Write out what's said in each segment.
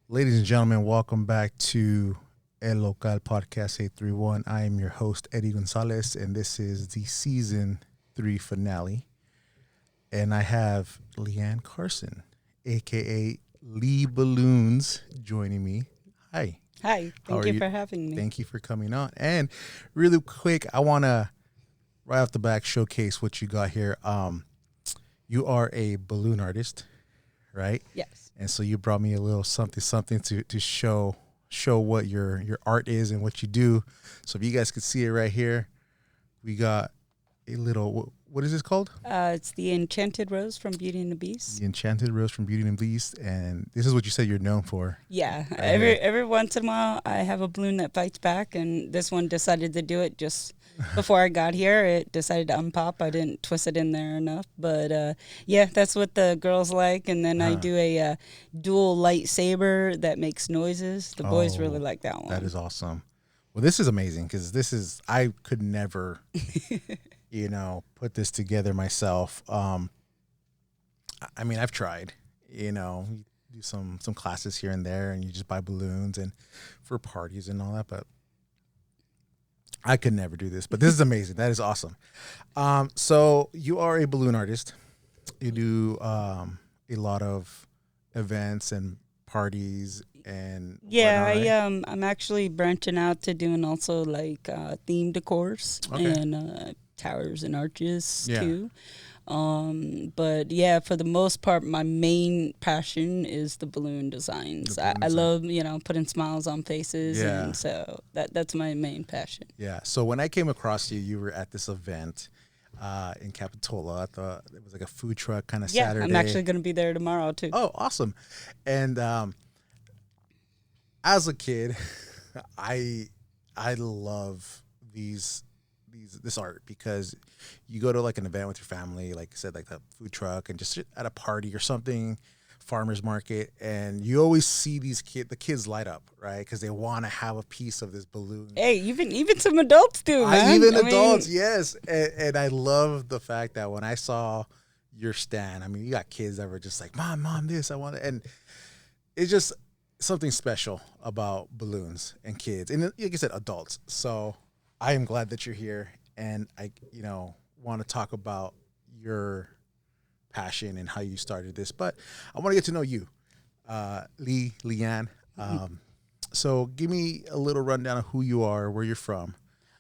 Ladies and gentlemen, welcome back to El Local Podcast 831. I am your host, Eddie Gonzalez, and this is the season 3 finale. And I have Leanne Carson, aka Lee Balloons, joining me. Hi, Hi, how thank are you you? for having me. Thank you for coming on. And really quick, I want to right off the back showcase what you got here. You are a balloon artist, right? Yes. And so you brought me a little something to show what your art is and what you do. So if you guys could see it right here, we got a little what is this called? It's the Enchanted Rose from Beauty and the Beast. The Enchanted Rose from Beauty and the Beast, and this is what you said you're known for. Yeah, Right every here. every once in a while I have a balloon that fights back, and this one decided to do it just before I got here. It decided to unpop. I didn't twist it in there enough, but yeah, that's what the girls like. And then I Uh, do a dual lightsaber that makes noises. The boys really oh, like that one. that is awesome. Well, this is amazing because this is I could never, put this together myself. I mean, I've tried, you do some classes here and there, and you just buy balloons and for parties and all that, but I could never do this. But this is amazing. That is awesome. So you are a balloon artist. You do a lot of events and parties and Yeah, whatnot, right? I'm actually branching out to doing also like theme decors Okay. and towers and arches Yeah. too. But yeah, for the most part, my main passion is the balloon designs. The I, balloon I design. love putting smiles on faces, Yeah. and so that's my main passion. Yeah. So when I came across you, you were at this event in Capitola. I thought it was like a food truck kind of Yeah, Saturday. I'm actually gonna be there tomorrow too. Oh, awesome! And as a kid, I I love this art because you go to like an event with your family, like I said, like the food truck, and just at a party or something, farmers market, and you always see the kids light up, right? Because they want to have a piece of this balloon. Hey, even some adults do, I man. even I mean, adults, yes, and I love the fact that when I saw your stand, I mean, you got kids that were just like, "Mom, this I want," and it's just something special about balloons and kids, and like I said, adults. So I am glad that you're here, and I, want to talk about your passion and how you started this. But I want to get to know you, Leanne. So give me a little rundown of who you are, where you're from.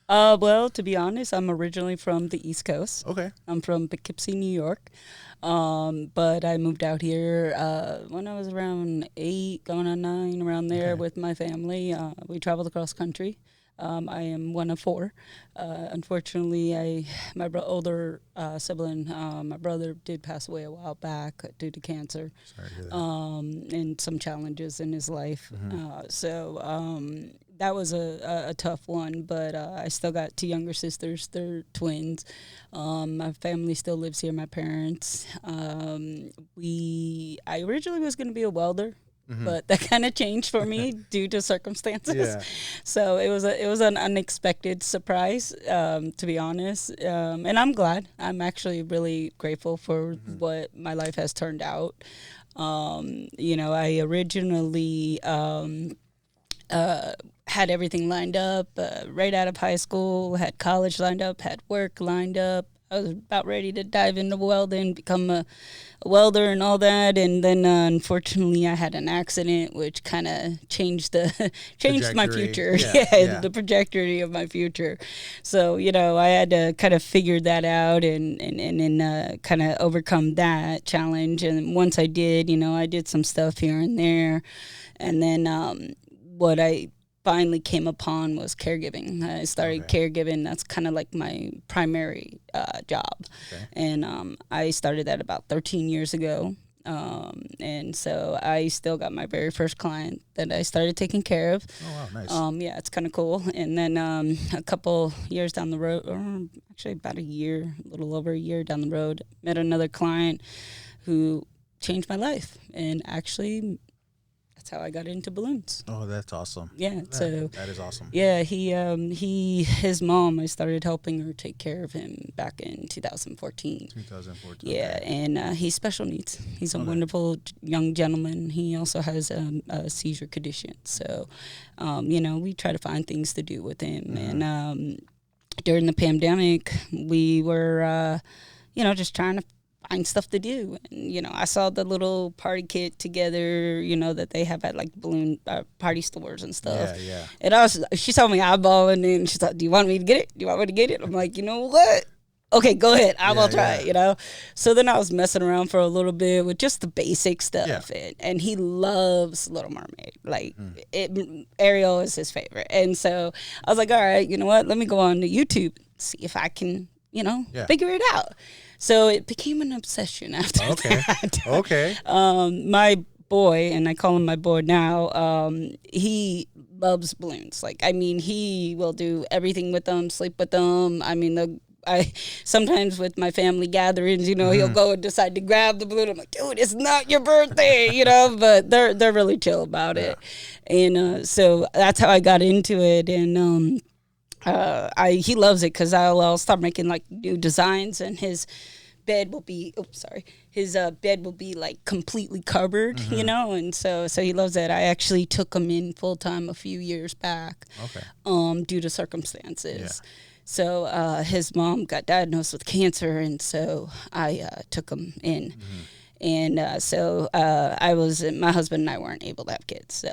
well, to be honest, I'm originally from the East Coast. Okay. I'm from Poughkeepsie, New York. But I moved out here when I was around 8, going on 9, around there Okay. with my family. We traveled across country. I am one of 4. Unfortunately, older sibling, my brother did pass away a while back due to cancer, Sorry to hear that. and some challenges in his life. Hmm. That was a tough one, but I still got 2 younger sisters. They're twins. My family still lives here. My parents. I originally was going to be a welder, Hmm. but that kind of changed for me due to circumstances. Yeah. So it was an unexpected surprise, to be honest. And I'm glad. I'm actually really grateful for Hmm. what my life has turned out. I originally had everything lined up right out of high school, had college lined up, had work lined up. I was about ready to dive into welding, become a welder and all that, and then unfortunately I had an accident, which kind of changed changed my Trajectory. future. Yeah. Yeah, Yeah. the trajectory of my future. So I had to kind of figure that out and kind of overcome that challenge. And once I did, I did some stuff here and there, and then what I finally came upon was caregiving. I started Okay. caregiving. That's kind of like my primary job. Okay. And I started that about 13 years ago. And so I still got my very first client that I started taking care of. Oh wow, nice. Yeah, it's kind of cool. And then a couple years down the road, or actually about a year, a little over a year down the road, met another client who changed my life and actually that's how I got into balloons. Oh, that's awesome. Yeah, That is awesome. yeah, his mom, I started helping her take care of him back in 2014. 2014. Yeah, Okay. and he's special needs. He's a Okay. wonderful young gentleman. He also has a seizure condition. So, we try to find things to do with him. Mhm. And during the pandemic, we were, just trying to find stuff to do. And, I saw the little party kit together, that they have at like balloon party stores and stuff. Yeah. And she saw me eyeballing, and she's like, "Do you want me to get it? Do you want me to get it?" I'm like, "You know what? Okay, go ahead. I will try it." So then I was messing around for a little bit with just the basic stuff. Yeah. And he loves Little Mermaid. Like, Ariel is his favorite. And so I was like, all right, you know what? Let me go on to YouTube, see if I can, figure it out. So it became an obsession after that. Okay. My boy, and I call him my boy now, he loves balloons. Like, I mean, he will do everything with them, sleep with them. I mean, I sometimes with my family gatherings, he'll go and decide to grab the balloon. I'm like, dude, it's not your birthday, but they're really chill about it. And so that's how I got into it. And he loves it because I'll start making like new designs, and his bed will be bed will be like completely covered, and so he loves it. I actually took him in full time a few years back, due to circumstances. Yeah. So his mom got diagnosed with cancer, and so I took him in. And so my husband and I weren't able to have kids. So,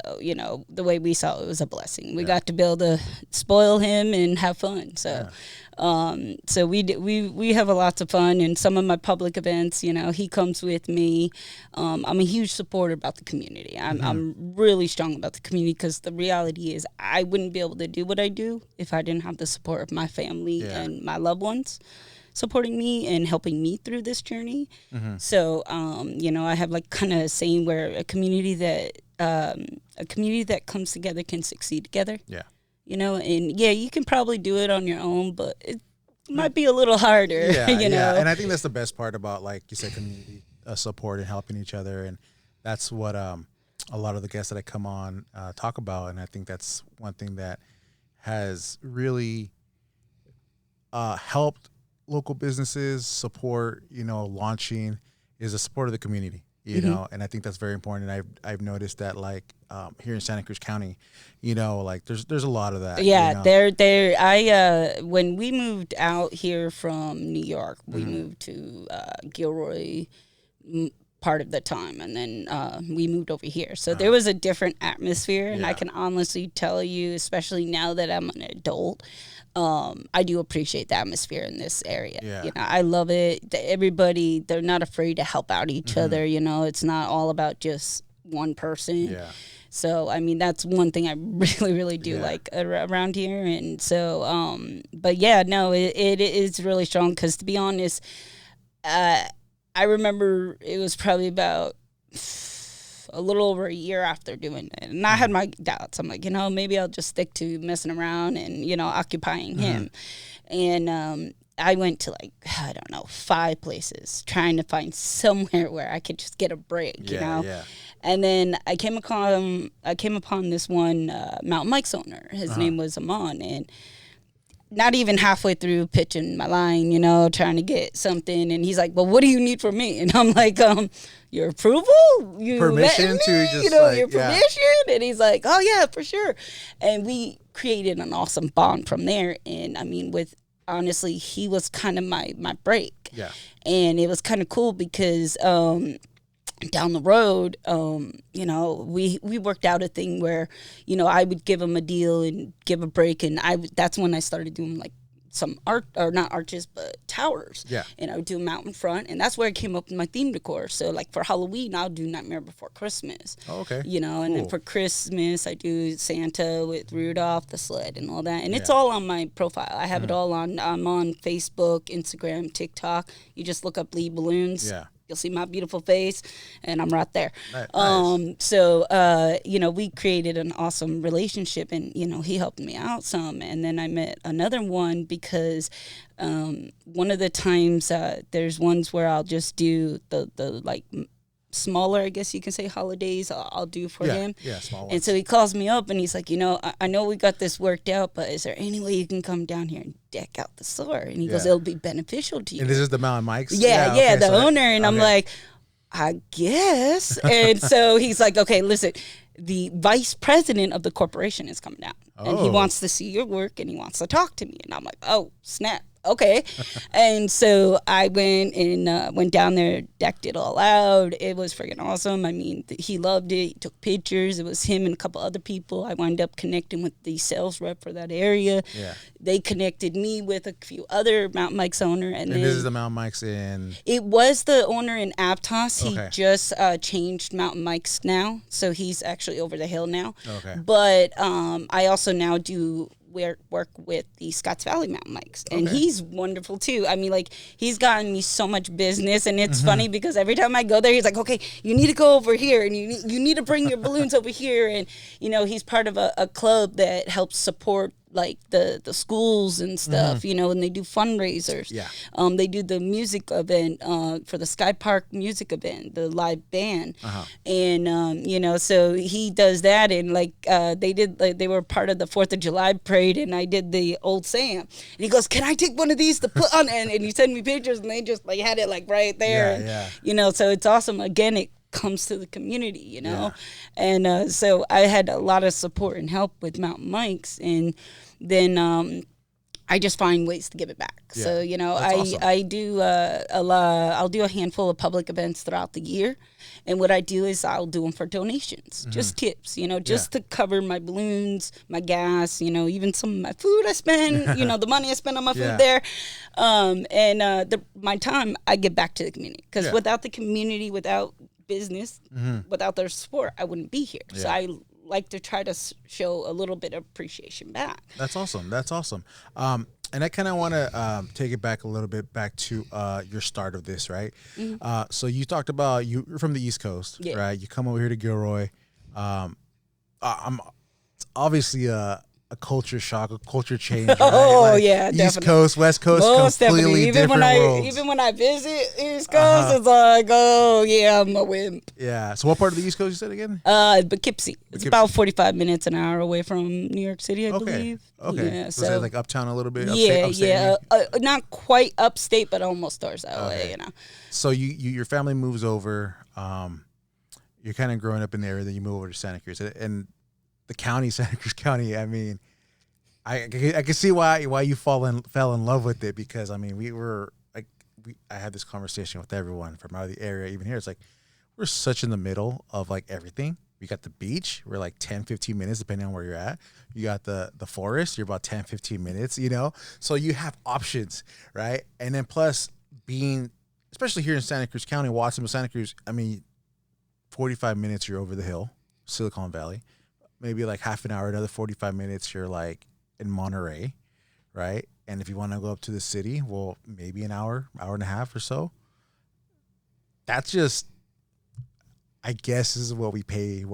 the way we saw it was a blessing. We got to be able to spoil him and have fun. So, so we have a lots of fun. And some of my public events, he comes with me. I'm a huge supporter about the community. I'm really strong about the community, because the reality is I wouldn't be able to do what I do if I didn't have the support of my family and my loved ones supporting me and helping me through this journey. So, I have like kind of a saying where a community that comes together can succeed together. Yeah. And you can probably do it on your own, but it might be a little harder. Yeah. And I think that's the best part about, like you said, community support and helping each other. And that's what a lot of the guests that I come on talk about. And I think that's one thing that has really helped local businesses support, launching, is the support of the community, and I think that's very important. And I've noticed that, like, here in Santa Cruz County, like there's a lot of that. Yeah, when we moved out here from New York, we moved to Gilroy part of the time, and then we moved over here. So there was a different atmosphere, and I can honestly tell you, especially now that I'm an adult, I do appreciate the atmosphere in this area. Yeah. I love it. Everybody, they're not afraid to help out each other. It's not all about just one person. Yeah. So, I mean, that's one thing I really, really do like around here. And so, but yeah, no, it is really strong, because to be honest, I remember it was probably about a little over a year after doing it, and I had my doubts. I'm like, maybe I'll just stick to messing around and, occupying him. And I went to, like, I don't know, 5 places trying to find somewhere where I could just get a break, Yeah. And then I came upon this one Mountain Mike's owner. His name was Amon, and not even halfway through pitching my line, trying to get something, and he's like, "Well, what do you need from me?" And I'm like, "Your approval, Permission me? to just, your permission." And he's like, "Oh yeah, for sure." And we created an awesome bond from there. And I mean, honestly, he was kind of my break. Yeah. And it was kind of cool because down the road, we worked out a thing where, I would give him a deal and give a break, and that's when I started doing like some art, or not arches, but towers. Yeah. And I would do them out in front, and that's where I came up with my theme decor. So like for Halloween, I'll do Nightmare Before Christmas. Oh, okay. And then for Christmas, I do Santa with Rudolph the sled and all that. And it's all on my profile. I have it all on. I'm on Facebook, Instagram, TikTok. You just look up Lee Balloons. Yeah. You'll see my beautiful face, and I'm right there. Nice. So, we created an awesome relationship, and, he helped me out some. And then I met another one because one of the times there's ones where I'll just do the smaller, I guess you can say, holidays I'll do for him. Yeah, small ones. And so he calls me up and he's like, I know we got this worked out, but is there any way you can come down here and deck out the store? And he goes, it'll be beneficial to you. And this is the Mountain Mike's? Yeah, okay, the owner. And I'm like, I guess. And so he's like, okay, listen, the vice president of the corporation is coming down. And he wants to see your work and he wants to talk to me. And I'm like, oh, snap. Okay. And so I went and went down there, decked it all out. It was freaking awesome. I mean, he loved it. He took pictures. It was him and a couple other people. I wound up connecting with the sales rep for that area. Yeah. They connected me with a few other Mountain Mike's owner. And then this is the Mountain Mike's in? It was the owner in Aptos. He just changed Mountain Mike's now. So he's actually over the hill now. Okay. But I also now do work with the Scotts Valley Mountain Mike's, and he's wonderful too. I mean, like, he's gotten me so much business, and it's funny because every time I go there, he's like, okay, you need to go over here, and you need to bring your balloons over here. And he's part of a club that helps support like the schools and stuff, and they do fundraisers. Yeah. They do the music event for the Sky Park music event, the live band. And so he does that, and like they were part of the 4th of July parade, and I did the Old Sam. And he goes, "Can I take one of these to put on?" And he sent me pictures, and they just like had it like right there. Yeah. So it's awesome. Again, it comes to the community, and so I had a lot of support and help with Mountain Mike's, and then I just find ways to give it back. Yeah. So awesome. I do I'll do a handful of public events throughout the year, and what I do is I'll do them for donations, just tips, just to cover my balloons, my gas, even some of my food I spend, the money I spend on my food there, and my time I give back to the community, because without the community, without business, without their support, I wouldn't be here. So I like to try to show a little bit of appreciation back. That's awesome. And I kind of want to take it back a little bit back to your start of this, right? So you talked about you're from the East Coast, right? You come over here to Gilroy. I'm obviously a culture shock, a culture change. Right? Yeah, East definitely. Coast, West Coast, most completely different worlds. Even when I visit East Coast, it's like, oh yeah, I'm a wimp. Yeah. So what part of the East Coast you said again? Poughkeepsie. It's about 45 minutes, an hour away from New York City, I believe. Okay. Yeah, so like uptown a little bit. Upstate, not quite upstate, but almost stars that way. So your family moves over. You're kind of growing up in the area, then you move over to Santa Cruz, and the county, Santa Cruz County. I mean, I can see why you fell in love with it, because I mean I had this conversation with everyone from out of the area, even here. It's like we're such in the middle of like everything. We got the beach, we're like 10-15 minutes depending on where you're at. You got the forest, you're about 10-15 minutes, so you have options, right? And then plus being, especially here in Santa Cruz County, Watsonville, Santa Cruz, I mean, 45 minutes you're over the hill, Silicon Valley. Maybe like half an hour, another 45 minutes, you're like in Monterey, right? And if you want to go up to the city, well, maybe an hour and a half or so. That's just, I guess, this is what we pay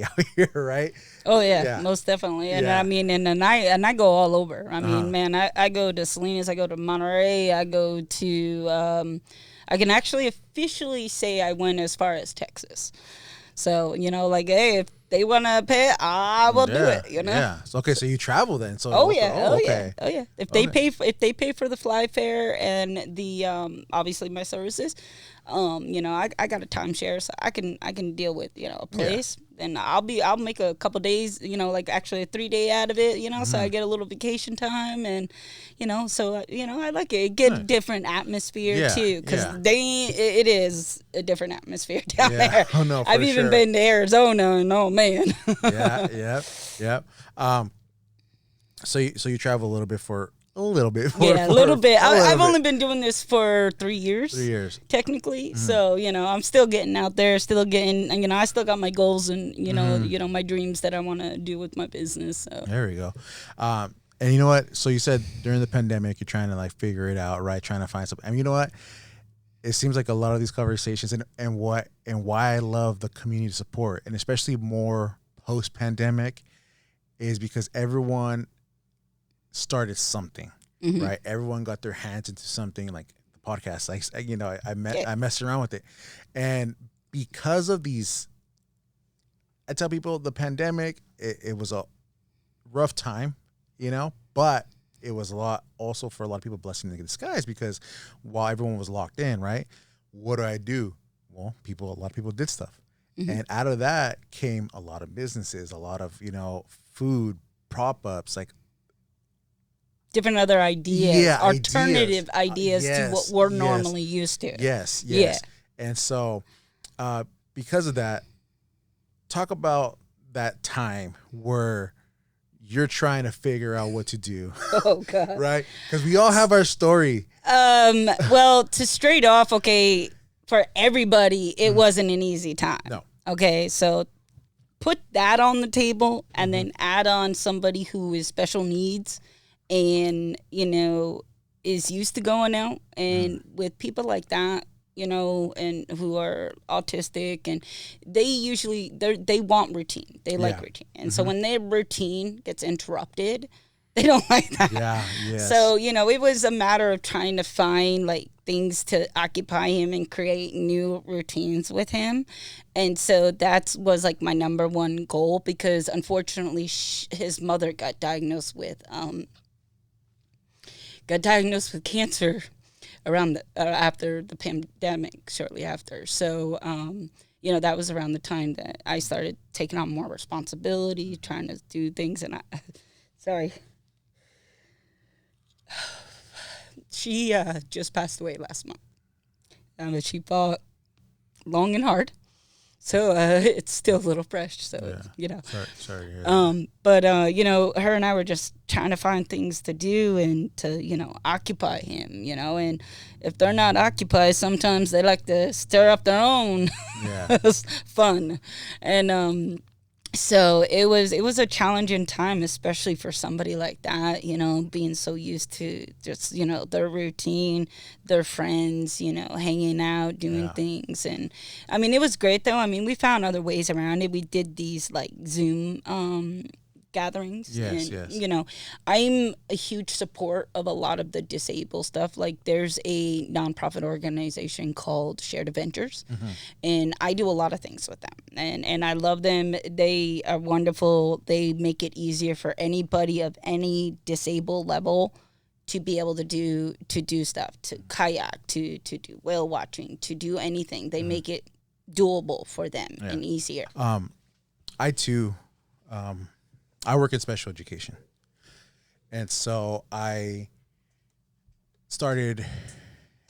out here, right? Oh yeah, most definitely. And I mean, and I go all over. I mean, man, I go to Salinas, I go to Monterey, I go to, I can actually officially say I went as far as Texas. So, like, hey, if they want to pay, I will do it, Yeah. So, okay, so you travel then. So yeah. If they pay for the fly fare and the obviously my services, I got a timeshare, so I can deal with, a place. And I'll make a couple days, like actually a 3-day out of it, so I get a little vacation time, and so I like it. Get a different atmosphere too, because it is a different atmosphere down there. Oh no, I've even been to Arizona, and oh man. Yeah. So you travel a little bit. A little bit. I've only been doing this for 3 years. 3 years. Technically. So, I'm still getting out there, still getting, I still got my goals and, my dreams that I want to do with my business. So. There we go. And you know what? So you said during the pandemic, you're trying to like figure it out, right? Trying to find something. I mean, you know what? It seems like a lot of these conversations and why I love the community support, and especially more post-pandemic, is because everyone started something, right? Everyone got their hands into something, like the podcast. Like, I messed around with it, and because of these, I tell people the pandemic, it was a rough time, but it was a lot also for a lot of people blessing in disguise, because while everyone was locked in, right? What do I do? Well, a lot of people did stuff. Mm-hmm. And out of that came a lot of businesses, a lot of, food prop-ups, like different other ideas, alternative ideas to what we're normally used to. Yes. Yeah. And so because of that, talk about that time where you're trying to figure out what to do. Oh, God. Right? Because we all have our story. Well, to straight off, okay, for everybody, it wasn't an easy time. No. Okay, so put that on the table and then add on somebody who is special needs and, is used to going out. And with people like that, and who are autistic, and they want routine. They like routine. And so when their routine gets interrupted, they don't like that. Yeah, yes. So, it was a matter of trying to find things to occupy him and create new routines with him. And so that was my number one goal, because unfortunately his mother got diagnosed with cancer around after the pandemic, shortly after. So, that was around the time that I started taking on more responsibility, trying to do things. And sorry. She just passed away last month. She fought long and hard. So it's still a little fresh. So, Sorry to hear that. But, her and I were just trying to find things to do and to, occupy him, and if they're not occupied, sometimes they like to stir up their own fun. And so it was a challenging time, especially for somebody like that, being so used to just, their routine, their friends, hanging out, doing things. And I mean, it was great though. I mean, we found other ways around it. We did these Zoom gatherings. Yes, and, yes. I'm a huge support of a lot of the disabled stuff. There's a nonprofit organization called Shared Adventures, and I do a lot of things with them. And I love them. They are wonderful. They make it easier for anybody of any disabled level to be able to do stuff, to kayak, to do whale watching, to do anything. They make it doable for them and easier. I too, I work in special education. And so I started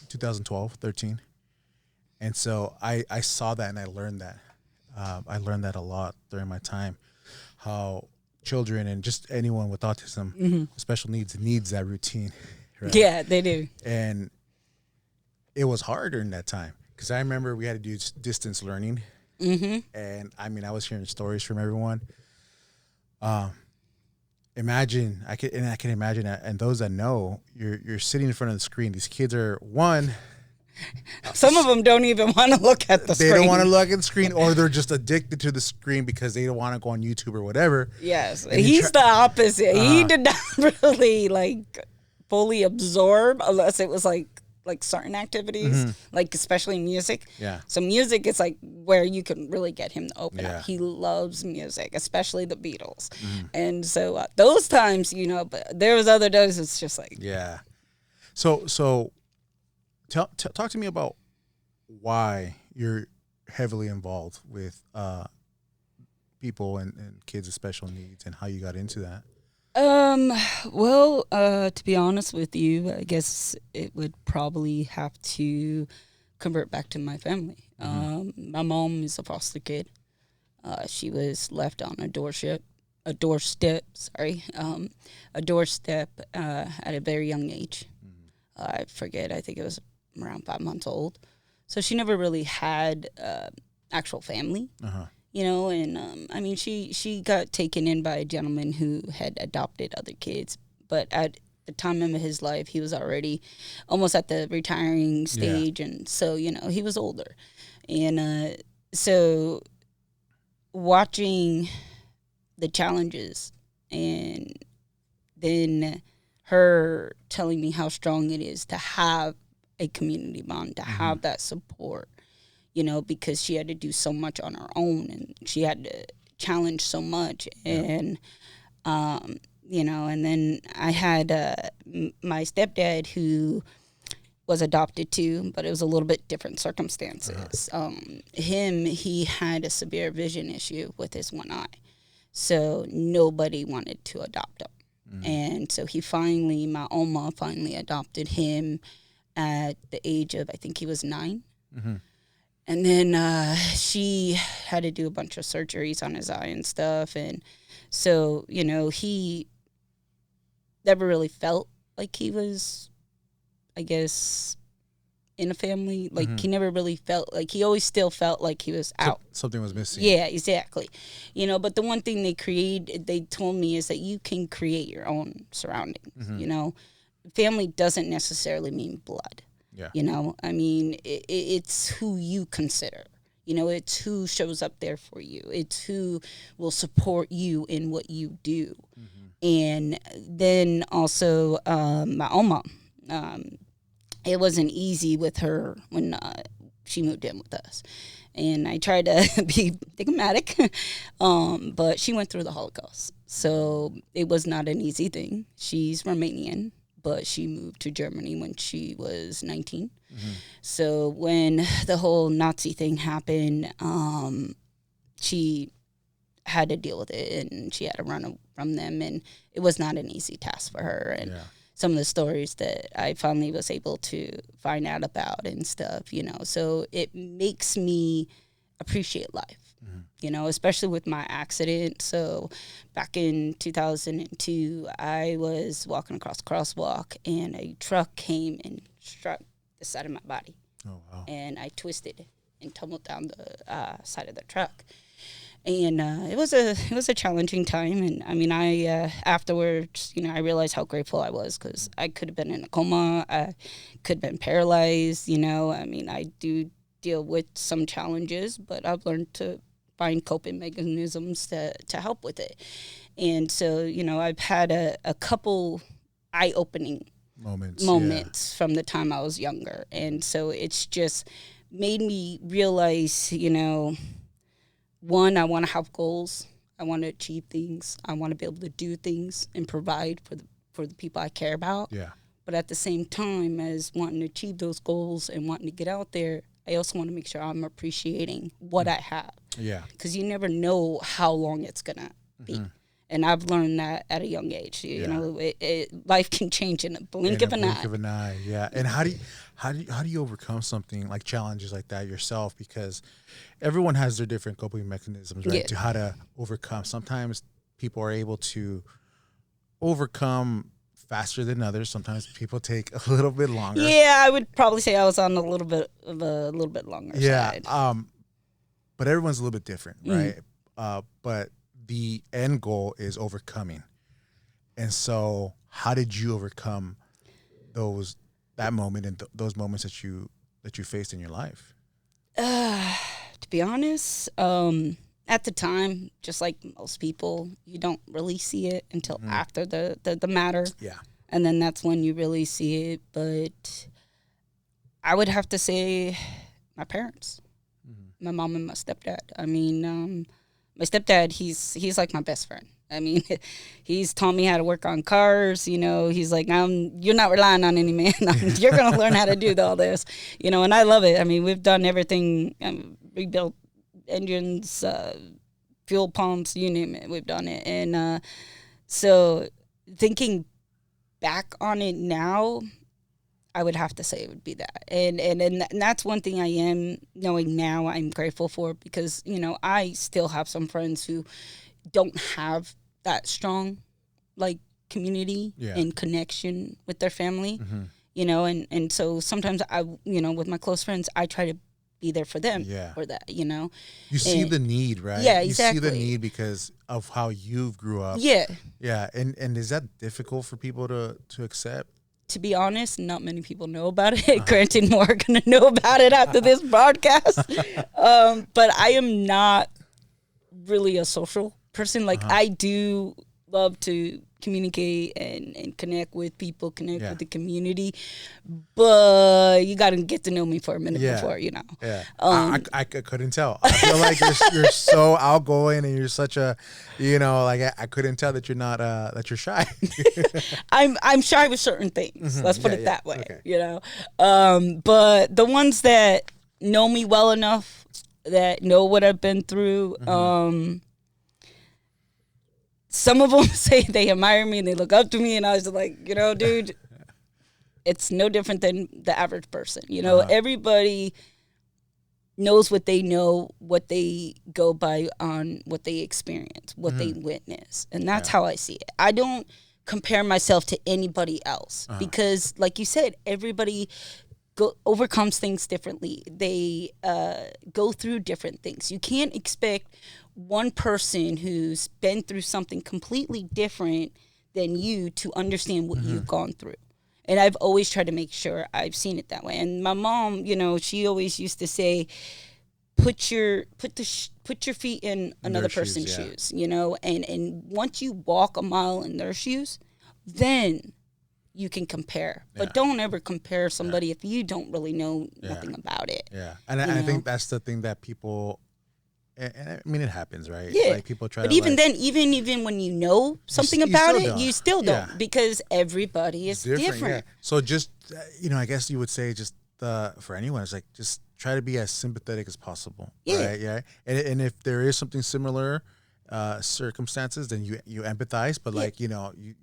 2012, 13. And so I saw that and I learned that. I learned that a lot during my time, how children and just anyone with autism, special needs that routine. Right? Yeah, they do. And it was hard during that time because I remember we had to do distance learning. And I mean, I was hearing stories from everyone. Imagine, I can imagine that. And those that know, you're sitting in front of the screen. These kids are some of them don't even want to look at the screen. They don't want to look at the screen, or they're just addicted to the screen because they don't want to go on YouTube or whatever. Yes, he's the opposite. He did not really fully absorb unless it was like certain activities, especially music. Yeah. So music is where you can really get him to open up. He loves music, especially the Beatles. And so those times, but there was other days it's just yeah. So talk to me about why you're heavily involved with people and kids with special needs and how you got into that. Well, to be honest with you, I guess it would probably have to convert back to my family. My mom is a foster kid. She was left on a doorstep at a very young age. I forget, I think it was around 5 months old. So she never really had actual family. And I mean, she got taken in by a gentleman who had adopted other kids, but at the time of his life, he was already almost at the retiring stage, and so he was older, and so watching the challenges, and then her telling me how strong it is to have a community bond, to have that support. you know, because she had to do so much on her own and she had to challenge so much. And, you know, and then I had my stepdad who was adopted too, but it was a little bit different circumstances. He had a severe vision issue with his one eye. So nobody wanted to adopt him. And so my Oma finally adopted him at the age of, I think he was 9. And then she had to do a bunch of surgeries on his eye and stuff. And so, you know, he never really felt like he was, I guess, in a family. Like, he never really felt, like, he always still felt like he was out. Something was missing. Yeah, exactly. You know, but the one thing they told me is that you can create your own surroundings, you know. Family doesn't necessarily mean blood. Yeah. You know, I mean, it's who you consider. You know, it's who shows up there for you. It's who will support you in what you do. And then also my Oma. It wasn't easy with her when she moved in with us. And I tried to be diplomatic, but she went through the Holocaust. So it was not an easy thing. She's Romanian, but she moved to Germany when she was 19. So when the whole Nazi thing happened, she had to deal with it, and she had to run from them, and it was not an easy task for her. And some of the stories that I finally was able to find out about and stuff, you know, so it makes me appreciate life. You know, especially with my accident. So back in 2002, I was walking across a crosswalk, and a truck came and struck the side of my body. Oh, wow. And I twisted and tumbled down the side of the truck. And it was a challenging time. And I mean, I afterwards, you know, I realized how grateful I was, because I could have been in a coma. I could have been paralyzed. You know, I mean, I do deal with some challenges, but I've learned to find coping mechanisms to help with it. And so, you know, I've had a couple eye-opening moments from the time I was younger. And so it's just made me realize, you know, one, I want to have goals. I want to achieve things. I want to be able to do things and provide for the people I care about. Yeah. But at the same time as wanting to achieve those goals and wanting to get out there, I also want to make sure I'm appreciating what I have. Yeah. Because you never know how long it's going to be. And I've learned that at a young age. You know, life can change in a blink of an eye. Yeah. And how do you overcome something like challenges like that yourself? Because everyone has their different coping mechanisms, right? To how to overcome. Sometimes people are able to overcome faster than others. Sometimes people take a little bit longer. Yeah, I would probably say I was on a little bit longer side. But everyone's a little bit different, right? But the end goal is overcoming. And so how did you overcome that moment and those moments that you faced in your life? To be honest, at the time, just like most people, you don't really see it until after the matter. Yeah. And then that's when you really see it. But I would have to say my parents, my mom and my stepdad. I mean, my stepdad, he's like my best friend. I mean, he's taught me how to work on cars. You know, he's like, you're not relying on any man. You're going to learn how to do all this. You know, and I love it. I mean, we've done everything, rebuilt engines, fuel pumps, you name it. We've done it. And so thinking back on it now, I would have to say it would be that. And that's one thing I am knowing now I'm grateful for, because, you know, I still have some friends who don't have that strong, like, community and connection with their family, you know, and so sometimes I, you know, with my close friends, I try to be there for them for that, you know. You see the need, right? Yeah, exactly. You see the need because of how you grew up. Yeah. Yeah, and is that difficult for people to accept? To be honest, not many people know about it. Granted, more are going to know about it after this broadcast. But I am not really a social person. Like, I do love to communicate and connect with people, connect with the community. But you got to get to know me for a minute before, you know. Yeah. I couldn't tell. I feel like you're so outgoing and you're such a, you know, like I couldn't tell that you're not, that you're shy. I'm shy with certain things. Let's put it that way, you know. But the ones that know me well enough, that know what I've been through, some of them say they admire me and they look up to me, and I was like, you know, dude, it's no different than the average person. You know, everybody knows what they know, what they go by on what they experience, what they witness. And that's how I see it. I don't compare myself to anybody else because, like you said, everybody overcomes things differently. They go through different things. You can't expect one person who's been through something completely different than you to understand what you've gone through. And I've always tried to make sure I've seen it that way. And my mom, you know, she always used to say, put your feet in another person's shoes, you know, and once you walk a mile in their shoes, then you can compare. But don't ever compare somebody if you don't really know nothing about it. Yeah. And I think that's the thing that people, and I mean, it happens, right? Yeah. Like people try but to even then, even when you know something about it, you still don't. Yeah. Because everybody is different. Yeah. So just, you know, I guess you would say just for anyone, it's like just try to be as sympathetic as possible. Yeah. Right? Yeah. And if there is something similar circumstances, then you empathize. But like, you know, you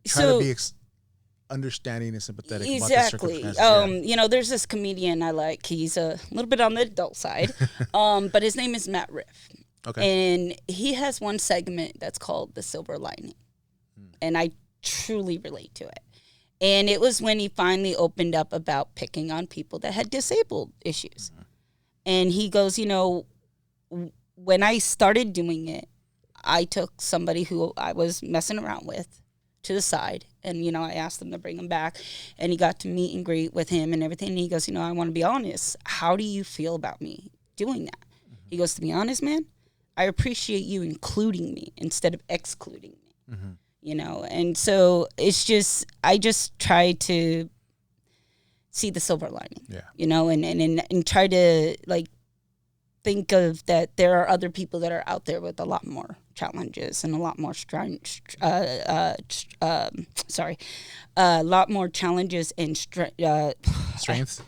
try to be understanding and sympathetic about the circumstances. You know, there's this comedian I like. He's a little bit on the adult side, but his name is Matt Riff. Okay. And he has one segment that's called The Silver Lining. And I truly relate to it. And it was when he finally opened up about picking on people that had disabled issues. And he goes, you know, when I started doing it, I took somebody who I was messing around with to the side, and you know, I asked him to bring him back, and he got to meet and greet with him and everything. And he goes, you know, I want to be honest, how do you feel about me doing that? He goes, to be honest, man, I appreciate you including me instead of excluding me. You know, and so it's just, I just try to see the silver lining. You know, and try to like think of that there are other people that are out there with a lot more challenges and a lot more a lot more challenges and strengths.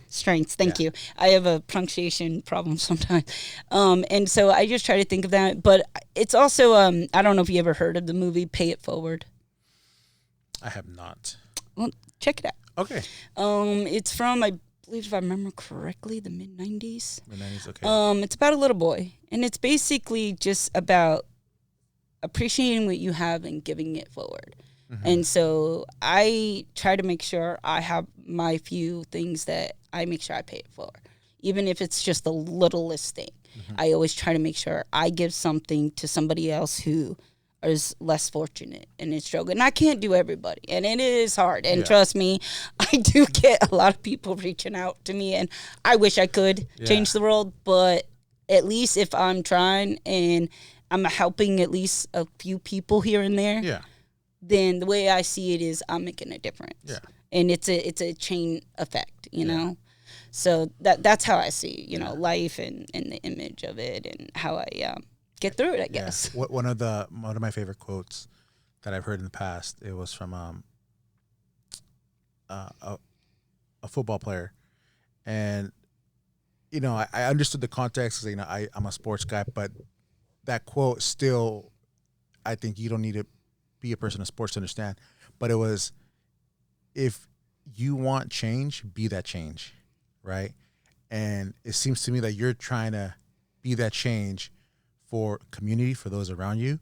Thank you. I have a pronunciation problem sometimes, and so I just try to think of that. But it's also I don't know if you ever heard of the movie Pay It Forward. I have not. Well, check it out. Okay. It's from, I believe, if I remember correctly, the mid-90s. Mid-90s, okay. It's about a little boy, and it's basically just about appreciating what you have and giving it forward. And so I try to make sure I have my few things that I make sure I pay it for. Even if it's just the littlest thing. I always try to make sure I give something to somebody else who is less fortunate and is struggling. And I can't do everybody, and it is hard. And trust me, I do get a lot of people reaching out to me, and I wish I could change the world, but at least if I'm trying and I'm helping at least a few people here and there, then the way I see it is I'm making a difference. And it's a chain effect, you know? So that's how I see, you know, life and the image of it and how I get through it, I guess. One of my favorite quotes that I've heard in the past, it was from a football player. And, you know, I understood the context because, you know, I'm a sports guy, but that quote still, I think you don't need to be a person of sports to understand. But it was, if you want change, be that change, right? And it seems to me that you're trying to be that change for community, for those around you,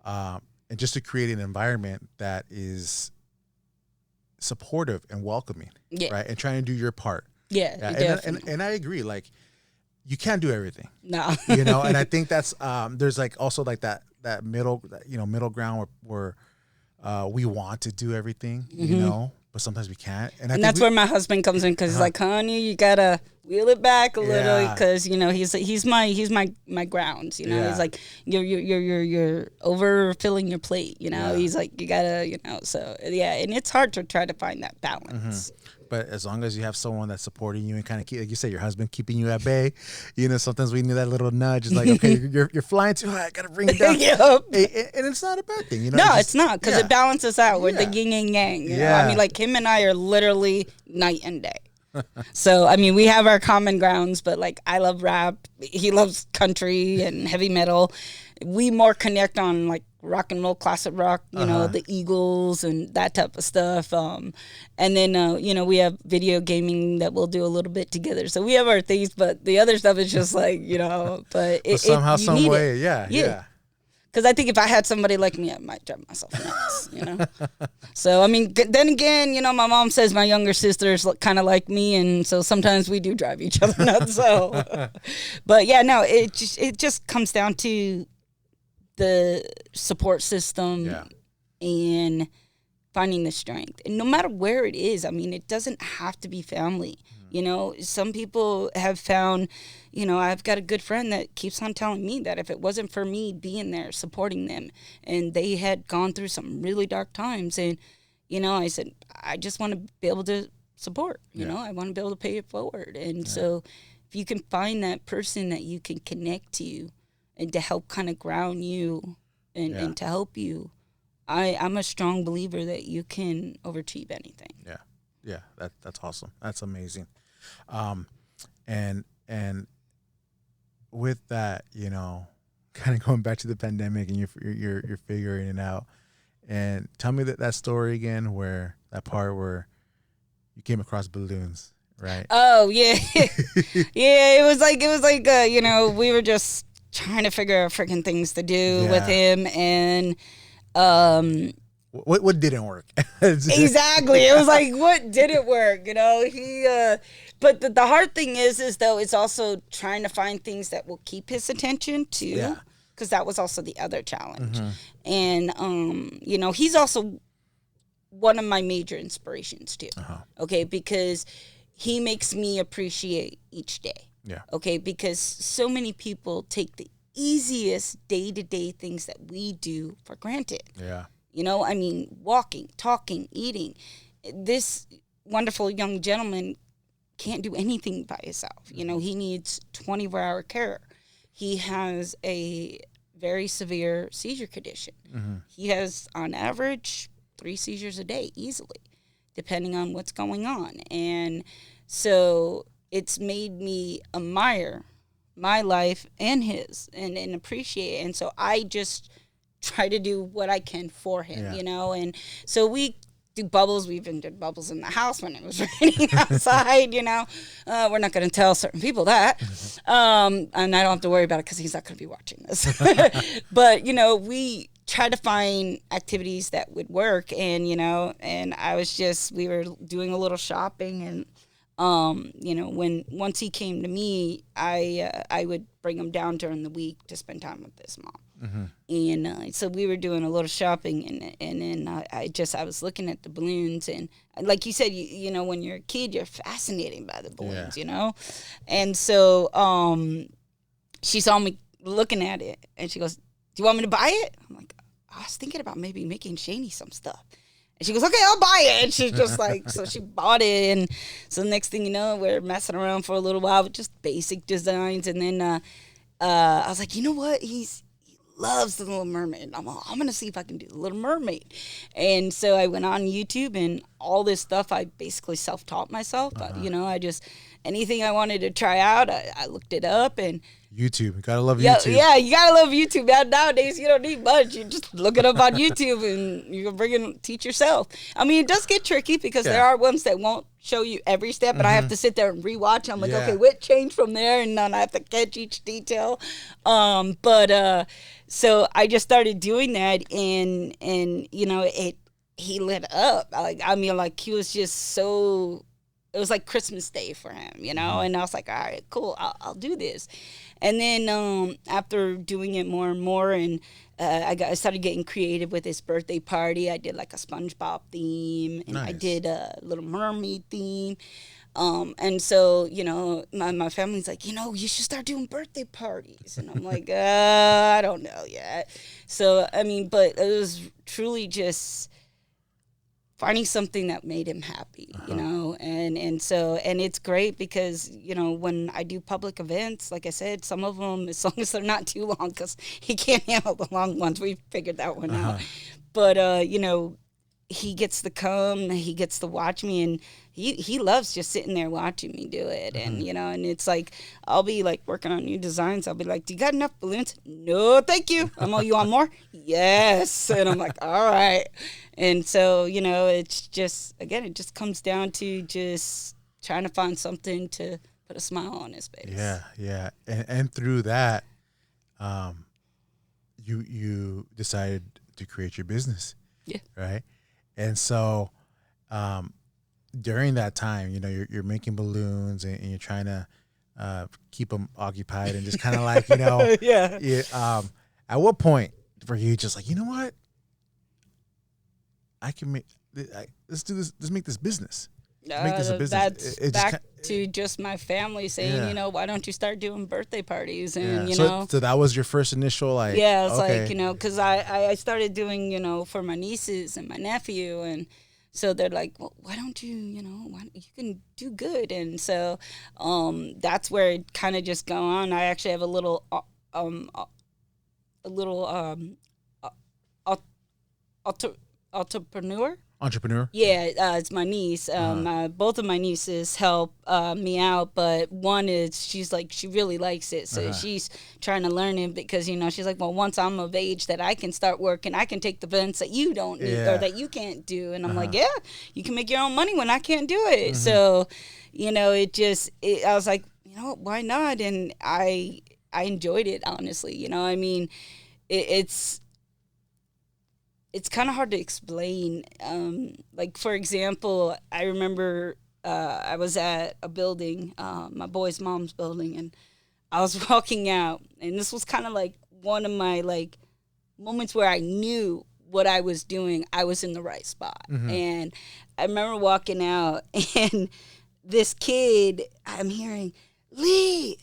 and just to create an environment that is supportive and welcoming, right? And trying to do your part. And I agree. Like, you can't do everything. No. You know, and I think that's there's like also like that middle ground where we want to do everything, you know, but sometimes we can't. And that's where my husband comes in, because he's like, honey, you gotta wheel it back a little, because he's my grounds. He's like, you're overfilling your plate. He's like, you gotta so and it's hard to try to find that balance. But as long as you have someone that's supporting you and kind of like you say, your husband keeping you at bay, sometimes we need that little nudge. It's like, okay, you're flying too high. I got to bring it down. Yep. And it's not a bad thing. No, it's not, because it balances out. We're the yin and yang. I mean, like him and I are literally night and day. So, I mean, we have our common grounds, but like I love rap. He loves country and heavy metal. We more connect on like rock and roll, classic rock, the Eagles and that type of stuff. And then, we have video gaming that we'll do a little bit together. So we have our things, but the other stuff is just like, but somehow, some way. Yeah. Because I think if I had somebody like me, I might drive myself nuts, So, I mean, then again, my mom says my younger sister's kind of like me, and so sometimes we do drive each other nuts. So, but yeah, no, it just comes down to the support system and finding the strength. And no matter where it is, I mean, it doesn't have to be family. Some people have found, I've got a good friend that keeps on telling me that if it wasn't for me being there, supporting them, and they had gone through some really dark times, and, I said, I just want to be able to support, I want to be able to pay it forward. And so if you can find that person that you can connect to and to help kind of ground you and to help you, I'm a strong believer that you can overachieve anything. Yeah, that's awesome. That's amazing. And with that, kind of going back to the pandemic, and you're figuring it out. And tell me that story again, where that part where you came across balloons, right? Oh yeah, yeah. It was like we were just trying to figure out freaking things to do with him, and what didn't work? Exactly. It was like, what didn't work? But the hard thing is though, it's also trying to find things that will keep his attention too, because that was also the other challenge. And he's also one of my major inspirations too. Okay, because he makes me appreciate each day. Yeah. Okay, because so many people take the easiest day-to-day things that we do for granted. Yeah. I mean, walking, talking, eating. This wonderful young gentleman can't do anything by himself. He needs 24-hour care. He has a very severe seizure condition. He has, on average, 3 seizures a day easily, depending on what's going on. And so it's made me admire my life and his and appreciate it. And so I just try to do what I can for him, and so we do bubbles. We even did bubbles in the house when it was raining outside, we're not going to tell certain people that, and I don't have to worry about it because he's not going to be watching this, but, we try to find activities that would work, and, and we were doing a little shopping, and, once he came to me, I would bring him down during the week to spend time with his mom. And so we were doing a little shopping, and then I was looking at the balloons, and like you said, when you're a kid, you're fascinated by the balloons, and so she saw me looking at it, and she goes, "Do you want me to buy it?" I'm like, "I was thinking about maybe making Shani some stuff." And she goes, "Okay, I'll buy it." And she's just like, so she bought it. And so the next thing you know, we're messing around for a little while with just basic designs. And then I was like, you know what? He loves The Little Mermaid. I'm going to see if I can do The Little Mermaid. And so I went on YouTube, and all this stuff I basically self-taught myself. Anything I wanted to try out, I looked it up. And YouTube. You gotta love YouTube. Yeah, you gotta love YouTube. Nowadays, you don't need much. You just look it up on YouTube, and you can bring it and teach yourself. I mean, it does get tricky because there are ones that won't show you every step, but I have to sit there and rewatch. I'm like, okay, what changed from there? And then I have to catch each detail. So I just started doing that, and he lit up. He was just so it was like Christmas Day for him, you know. And I was like, all right, cool, I'll do this. And then after doing it more and more, and I started getting creative with his birthday party. I did like a SpongeBob theme, and I Nice. did a Little Mermaid theme. And so, you know, my family's like, you know, you should start doing birthday parties. And I'm like, I don't know yet. So, I mean, but it was truly just finding something that made him happy, you know, and so, and it's great because, you know, when I do public events, like I said, some of them, as long as they're not too long, because he can't handle the long ones, we figured that one out. But you know, he gets to come, he gets to watch me, and he loves just sitting there watching me do it. And you know, and it's like I'll be like working on new designs. I'll be like, "Do you got enough balloons?" "No, thank you." "I'm all, you want more?" "Yes." And I'm like, "All right." And so, you know, it's just, again, it just comes down to just trying to find something to put a smile on his face. Yeah, yeah, and through that, you decided to create your business. Yeah. Right. And so, during that time, you know, you're making balloons and you're trying to keep them occupied and just kind of like, you know, Yeah. at what point were you just like, you know what, I can make, let's do this, let's make this business. Make this a business. That's It just back ki- to just my family saying, Yeah. you know, why don't you start doing birthday parties? Yeah. And, you so, know. so that was your first initial, like, Yeah, it's okay. like, you know, because I started doing, you know, for my nieces and my nephew. And so they're like, well, why don't you, you know, you can do good. And so that's where it kind of just go on. I actually have a little, entrepreneur. Entrepreneur. Yeah, it's my niece. Both of my nieces help me out, but one is, she's like, she really likes it, so she's trying to learn it because, you know, she's like, well, once I'm of age that I can start working, I can take the events that you don't need Yeah. or that you can't do, and I'm like, yeah, you can make your own money when I can't do it. So, you know, I was like, you know what, why not? And I enjoyed it, honestly. You know, I mean, it's kind of hard to explain. Like, for example, I remember I was at a building, my boy's mom's building, and I was walking out, and this was kind of like one of my like moments where I knew what I was doing, I was in the right spot. And I remember walking out, and this kid, I'm hearing Lee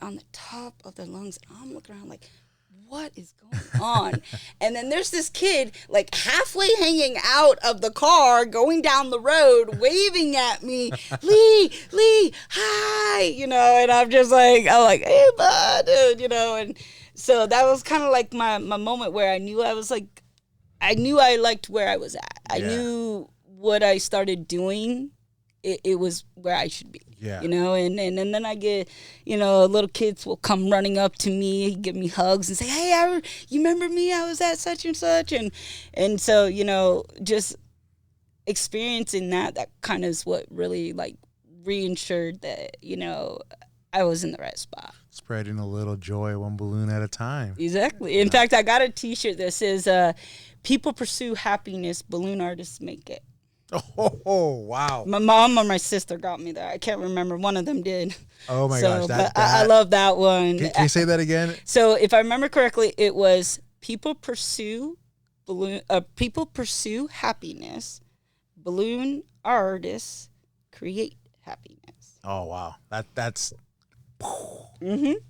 on the top of their lungs, and I'm looking around like, what is going on? And then there's this kid like halfway hanging out of the car, going down the road, waving at me, Lee, hi, you know, and I'm like, hey, bud, dude, you know. And so that was kind of like my moment where I knew I liked where I was at. I knew what I started doing, it was where I should be. Yeah. You know, and then I get, you know, little kids will come running up to me, give me hugs and say, hey, you remember me? I was at such and such. And so, you know, just experiencing that kind of is what really like reinsured that, you know, I was in the right spot. Spreading a little joy, one balloon at a time. Exactly. In fact, I got a T-shirt that says, people pursue happiness, balloon artists make it. Oh, wow. My mom or my sister got me that. I can't remember. One of them did. Oh my So, gosh. but I love that one. Can you say that again? So if I remember correctly, it was people pursue happiness, balloon artists create happiness. Oh wow. That's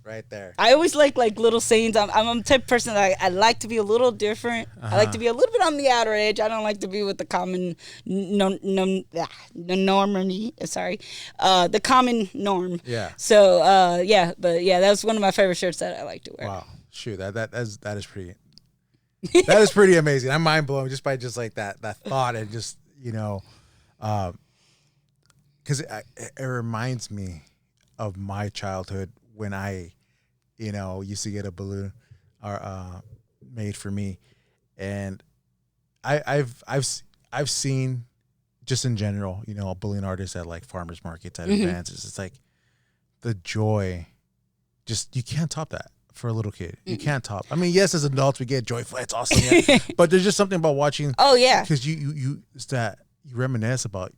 right there. I always like little sayings. I'm a type of person that I like to be a little different. I like to be a little bit on the outer edge. I don't like to be with the common the common norm. Yeah. So but that's one of my favorite shirts that I like to wear. Wow. Shoot, that is pretty that is pretty amazing. I'm mind blown just by just like that thought, and just, you know, because it reminds me of my childhood when I, you know, used to get a balloon made for me, and I've seen, just in general, you know, balloon artists at like farmers markets, at events. It's like the joy, just, you can't top that for a little kid. You can't top. I mean, yes, as adults we get joyful, it's awesome, yeah. But there's just something about watching. Oh yeah. Because you reminisce about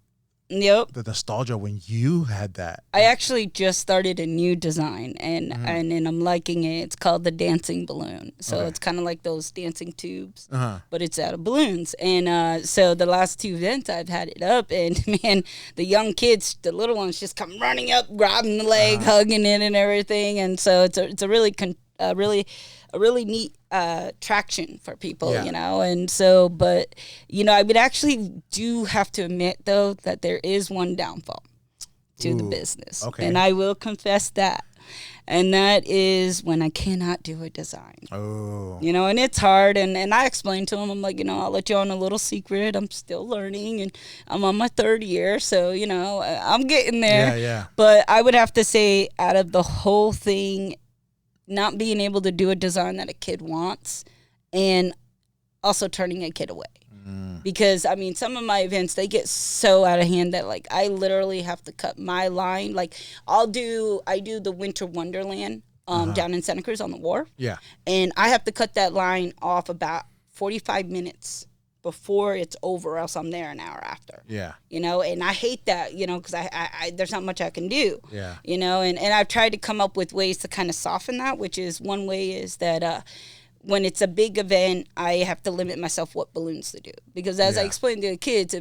Yep. the nostalgia when you had that. I actually just started a new design, and I'm liking it. It's called the dancing balloon. So Okay. it's kind of like those dancing tubes, Uh-huh. but it's out of balloons. And so the last 2 events I've had it up, and man, the young kids, the little ones, just come running up, grabbing the leg, hugging it, and everything. And so it's a really a really neat traction for people, Yeah. you know. And so, but you know, I would actually do have to admit though that there is one downfall to the Ooh, business, okay. and I will confess that, and that is when I cannot do a design. Oh. You know, and it's hard, and I explained to him, I'm like, you know, I'll let you on a little secret. I'm still learning, and I'm on my 3rd year, so, you know, I'm getting there. Yeah, yeah. But I would have to say, out of the whole thing, not being able to do a design that a kid wants, and also turning a kid away. Because, I mean, some of my events, they get so out of hand that, like, I literally have to cut my line. Like, I do the Winter Wonderland down in Santa Cruz on the wharf. Yeah. And I have to cut that line off about 45 minutes before it's over, or else I'm there an hour after. Yeah. You know, and I hate that, you know, because I there's not much I can do. Yeah. You know, and I've tried to come up with ways to kind of soften that, which is one way is that when it's a big event, I have to limit myself what balloons to do. Because as I Yeah. explained to the kids,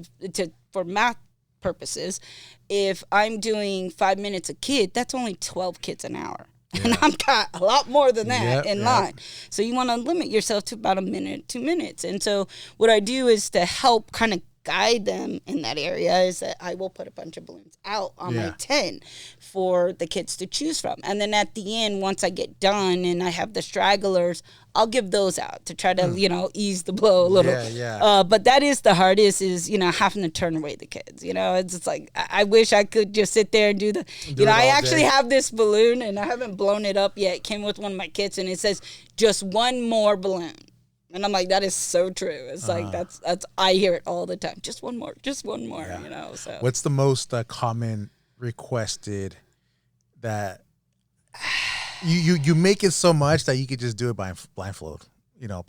for math purposes, if I'm doing 5 minutes a kid, that's only 12 kids an hour. And I've got a lot more than that Yep, in yep. line. So you want to limit yourself to about a minute, 2 minutes. And so what I do is to help kind of guide them in that area is that I will put a bunch of balloons out on Yeah. my 10 for the kids to choose from. And then at the end, once I get done and I have the stragglers, I'll give those out to try to, you know, ease the blow a little. Yeah, yeah. But that is the hardest is, you know, having to turn away the kids. You know, it's just like, I wish I could just sit there and do the, you know, it I all actually day. have this balloon and I haven't blown it up yet. It came with one of my kits and it says just one more balloon. And I'm like, that is so true. It's like, that's, I hear it all the time. Just one more, you know, so. What's the most common requested that you make it so much that you could just do it by blindfold, you know,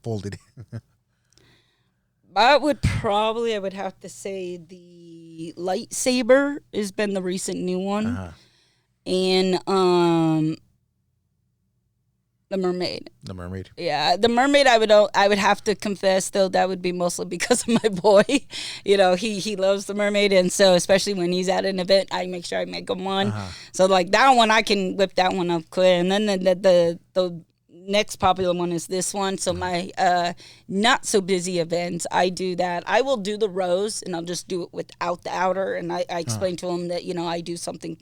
folded. I would have to say the lightsaber has been the recent new one. And the mermaid. The mermaid. Yeah, the mermaid I would have to confess though that would be mostly because of my boy. You know, he loves the mermaid, and so especially when he's at an event, I make sure I make him one. So like that one I can whip that one up quick. And then the next popular one is this one. So my not so busy events, I do that. I will do the rose and I'll just do it without the outer, and I explain to him that, you know, I do something,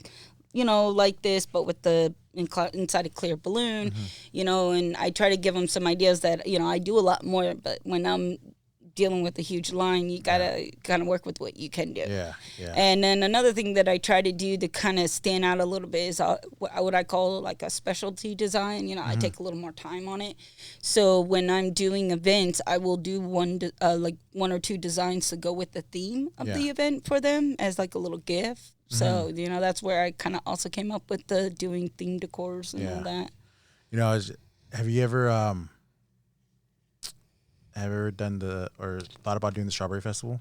you know, like this, but with the inside a clear balloon, you know, and I try to give them some ideas that, you know, I do a lot more, but when I'm dealing with a huge line, you gotta kind of work with what you can do. Yeah, yeah. And then another thing that I try to do to kind of stand out a little bit is what I call like a specialty design. You know, I take a little more time on it. So when I'm doing events, I will do one or two designs to go with the theme of the event for them as like a little gift. So, you know, that's where I kind of also came up with the doing theme decors and all that. You know, have you ever done or thought about doing the strawberry festival?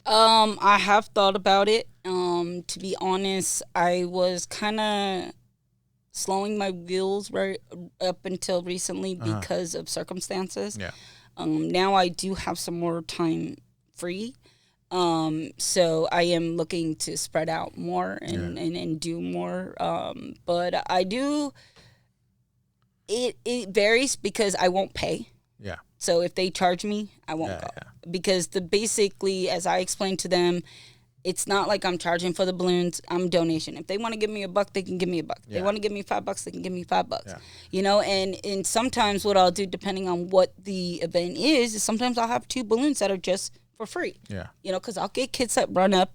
I have thought about it. To be honest, I was kind of slowing my wheels right up until recently because of circumstances. Yeah. Now I do have some more time free. So I am looking to spread out more and do more. But I do, it varies because I won't pay. Yeah. So if they charge me, I won't go. Because basically, as I explained to them, it's not like I'm charging for the balloons. I'm donation. If they want to give me $1, they can give me $1. If they want to give me $5, they can give me $5. Yeah. You know, and sometimes what I'll do, depending on what the event is sometimes I'll have 2 balloons that are just for free. Yeah. You know, because I'll get kids that run up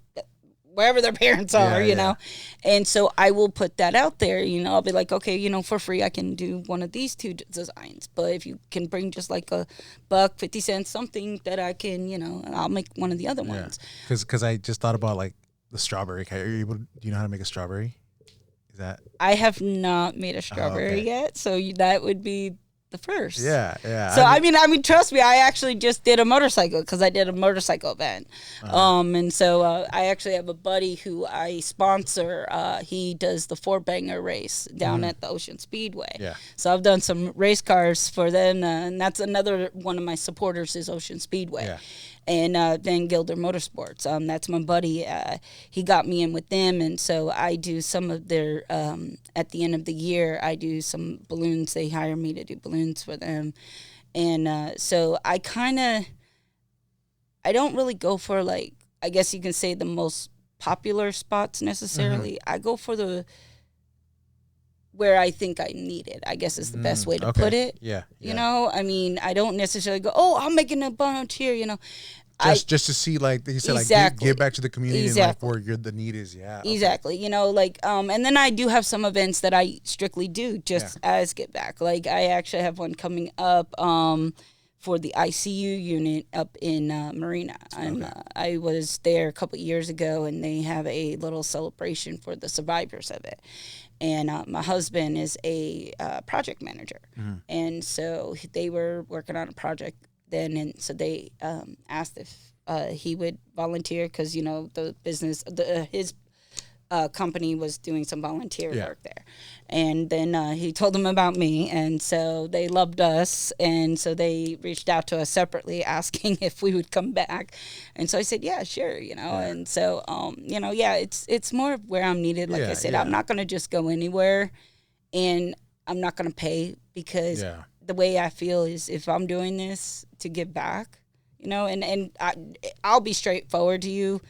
wherever their parents are, you know. And so I will put that out there, you know. I'll be like, okay, you know, for free I can do one of these 2 designs. But if you can bring just like $1, 50 cents, something that I can, you know, I'll make one of the other ones. Because I just thought about like the strawberry. Do you know how to make a strawberry? Is that? I have not made a strawberry yet, so that would be the first. Yeah, yeah. So I mean, trust me, I actually just did a motorcycle because I did a motorcycle event, and so I actually have a buddy who I sponsor. He does the Four Banger race down at the Ocean Speedway. Yeah. So I've done some race cars for them, and that's another one of my supporters is Ocean Speedway. Yeah. And Van Gilder Motorsports. That's my buddy. He got me in with them, and so I do some of their. At the end of the year, I do some balloons. They hire me to do balloons for them, and so I don't really go for like I guess you can say the most popular spots necessarily. I go for the where I think I need it, I guess is the best way to put it. Yeah. You know, I mean, I don't necessarily go, oh, I'm making a bunch here, you know. Just to see, like he said, Exactly. like give back to the community Exactly. and like where the need is. Yeah. Exactly. You know, like, and then I do have some events that I strictly do just as Get Back. Like I actually have one coming up for the ICU unit up in Marina. I was there a couple of years ago, and they have a little celebration for the survivors of it. And my husband is a project manager. And so they were working on a project then, and so they asked if he would volunteer because, you know, the business, his company was doing some volunteer work there. And then he told them about me, and so they loved us, and so they reached out to us separately asking if we would come back. And so I said, yeah, sure, you know. And so, you know, it's more of where I'm needed. Like I said, I'm not going to just go anywhere, and I'm not going to pay because the way I feel is if I'm doing this to give back, you know, and I'll be straightforward to you.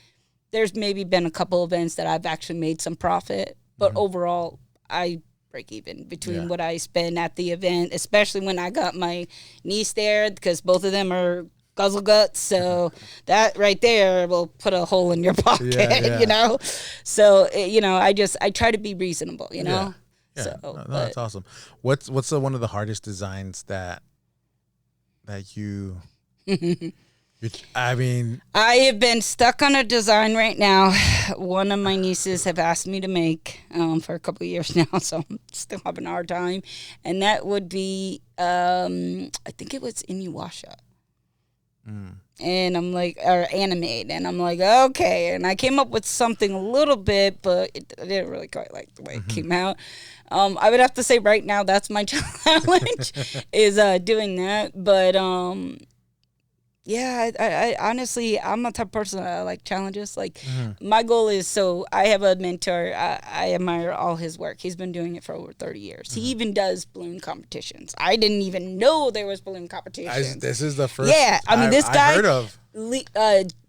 There's maybe been a couple events that I've actually made some profit, but overall I break even between what I spend at the event, especially when I got my niece there because both of them are guzzle guts. So that right there will put a hole in your pocket, you know? So, you know, I try to be reasonable, you know? Yeah. So, no, that's awesome. What's one of the hardest designs that you I mean, I have been stuck on a design right now. One of my nieces have asked me to make for a couple of years now, so I'm still having a hard time. And that would be, I think it was Inuyasha. And I'm like, or Animate, and I'm like, okay. And I came up with something a little bit, but I didn't really quite like the way it came out. I would have to say right now that's my challenge is doing that. But yeah, I honestly, I'm the type of person that I like challenges. Like, my goal is, so I have a mentor. I admire all his work. He's been doing it for over 30 years. He even does balloon competitions. I didn't even know there was balloon competitions. This is the first. Yeah, I mean, this guy, I heard of.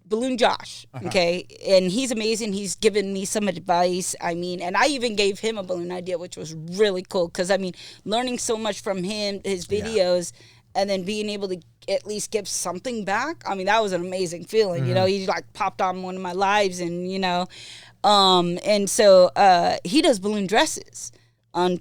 Balloon Josh, okay? And he's amazing. He's given me some advice. I mean, and I even gave him a balloon idea, which was really cool. Because, I mean, learning so much from him, his videos, and then being able to at least give something back. I mean, that was an amazing feeling. You know, he like popped on one of my lives, and you know, and so he does balloon dresses on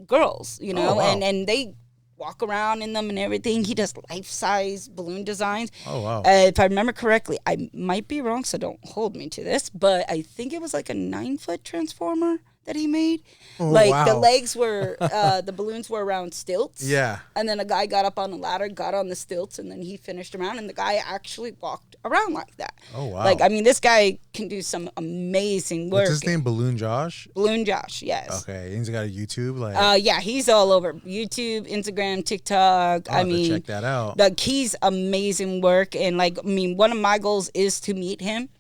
girls. You know, and they walk around in them and everything. He does life-size balloon designs. Oh wow! If I remember correctly, I might be wrong, so don't hold me to this, but I think it was like a 9-foot transformer that he made. The legs were the balloons were around stilts, and then a guy got up on the ladder, got on the stilts, and then he finished around, and the guy actually walked around like that. Oh wow! Like, I mean, this guy can do some amazing work. What's his name? Balloon Josh? Balloon Josh, yes. Okay, he's got a YouTube, like yeah, he's all over YouTube, Instagram, TikTok. I mean, check that out. Like, he's amazing work, and like, I mean, one of my goals is to meet him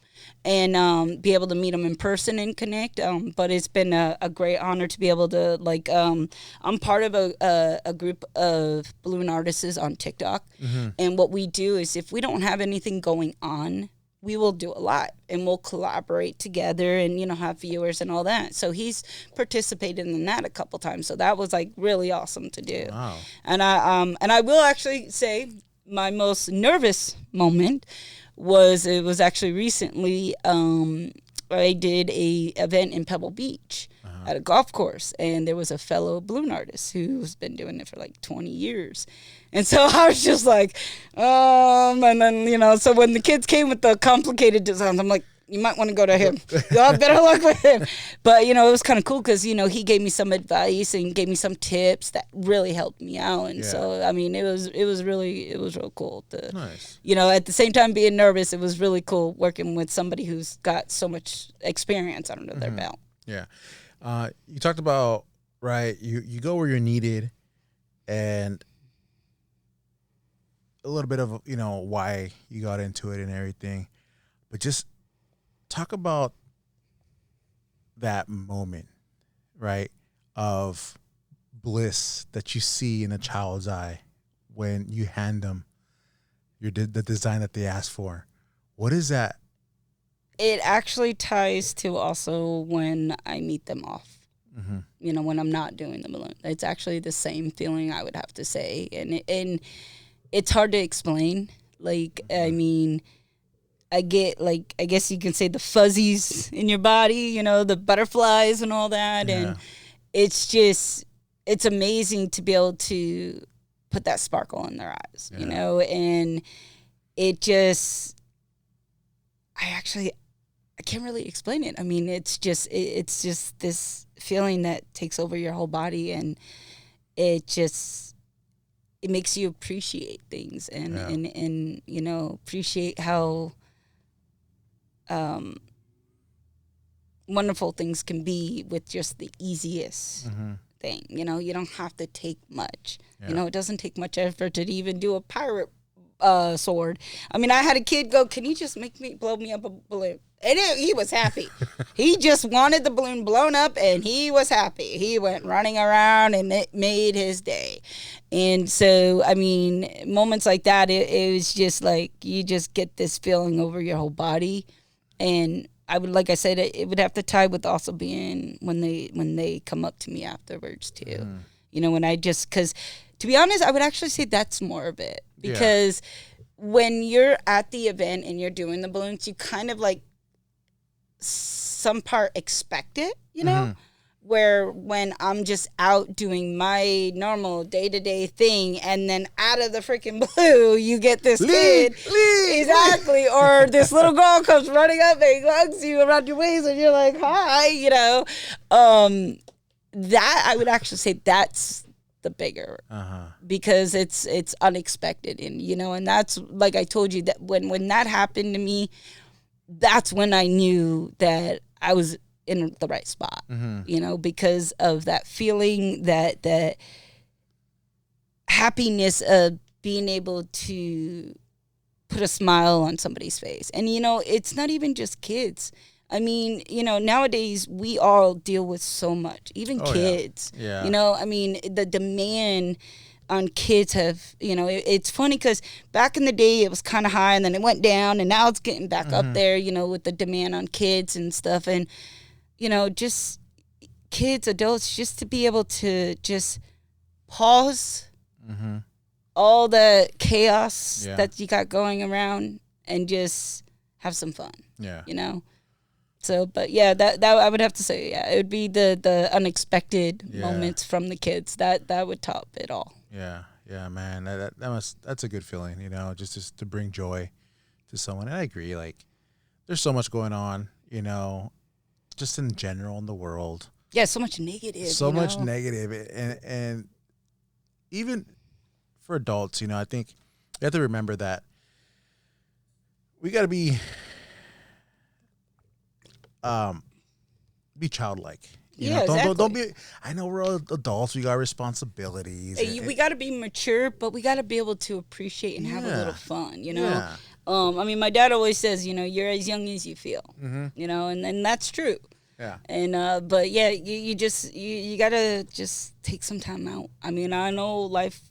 and be able to meet him in person and connect. But it's been a great honor to be able to, like, I'm part of a group of balloon artists on TikTok. And what we do is if we don't have anything going on, we will do a lot and we'll collaborate together and, you know, have viewers and all that. So he's participated in that a couple times. So that was like really awesome to do. Wow. And I will actually say my most nervous moment was actually recently. I did a event in Pebble Beach at a golf course, and there was a fellow balloon artist who's been doing it for like 20 years. And so I was just like, and then, you know, so when the kids came with the complicated designs, I'm like, You might want to go to him. You'll have better luck with him. But, you know, it was kind of cool because, you know, he gave me some advice and gave me some tips that really helped me out. And so, I mean, it was real cool. Nice. You know, at the same time being nervous, it was really cool working with somebody who's got so much experience under their belt. Yeah. You talked about, right, you go where you're needed and a little bit of, you know, why you got into it and everything. But just talk about that moment, right, of bliss that you see in a child's eye when you hand them the design that they asked for. What is that? It actually ties to also when I meet them off. You know, when I'm not doing the balloon. It's actually the same feeling, I would have to say. And it's hard to explain. Like, I mean, I get, like, I guess you can say the fuzzies in your body, you know, the butterflies and all that. Yeah. And it's just, it's amazing to be able to put that sparkle in their eyes, you know, and it just, I can't really explain it. I mean, it's just this feeling that takes over your whole body, and it makes you appreciate things and you know, appreciate how wonderful things can be with just the easiest thing. You know, you don't have to take much. You know, it doesn't take much effort to even do a pirate sword. I mean, I had a kid go, "Can you just blow me up a balloon?" And he was happy. He just wanted the balloon blown up, and he was happy. He went running around, and it made his day. And so, I mean, moments like that, it was just like you just get this feeling over your whole body. And I would, like I said, it would have to tie with also being when they come up to me afterwards too. You know, when because to be honest, I would actually say that's more of it, because when you're at the event and you're doing the balloons, you kind of like some part expect it, you know, where when I'm just out doing my normal day-to-day thing, and then out of the freaking blue, you get this kid. Exactly. Or this little girl comes running up and hugs you around your waist, and you're like, "Hi," you know. That I would actually say that's the bigger, because it's unexpected. And, you know, and that's, like I told you, that when that happened to me, that's when I knew that I was in the right spot, you know, because of that feeling, that happiness of being able to put a smile on somebody's face. And, you know, it's not even just kids. I mean, you know, nowadays we all deal with so much, even kids. Yeah. You know, I mean, the demand on kids have, you know, it's funny because back in the day it was kind of high and then it went down, and now it's getting back up there, you know, with the demand on kids and stuff. And, you know, just kids, adults, just to be able to just pause all the chaos that you got going around and just have some fun. Yeah. You know? So, but yeah, that I would have to say, it would be the unexpected moments from the kids that would top it all. Yeah, man, that's a good feeling, you know, just to bring joy to someone. And I agree, like, there's so much going on, you know, just in general in the world. Yeah, so much negative. So much negative, and even for adults, you know, I think you have to remember that we got to be childlike. You know, exactly. Don't be. I know we're all adults. We got responsibilities. We got to be mature, but we got to be able to appreciate and have a little fun. You know. I mean, my dad always says, you know, you're as young as you feel. You know, and that's true. Yeah. And but yeah, you gotta just take some time out. I mean, I know life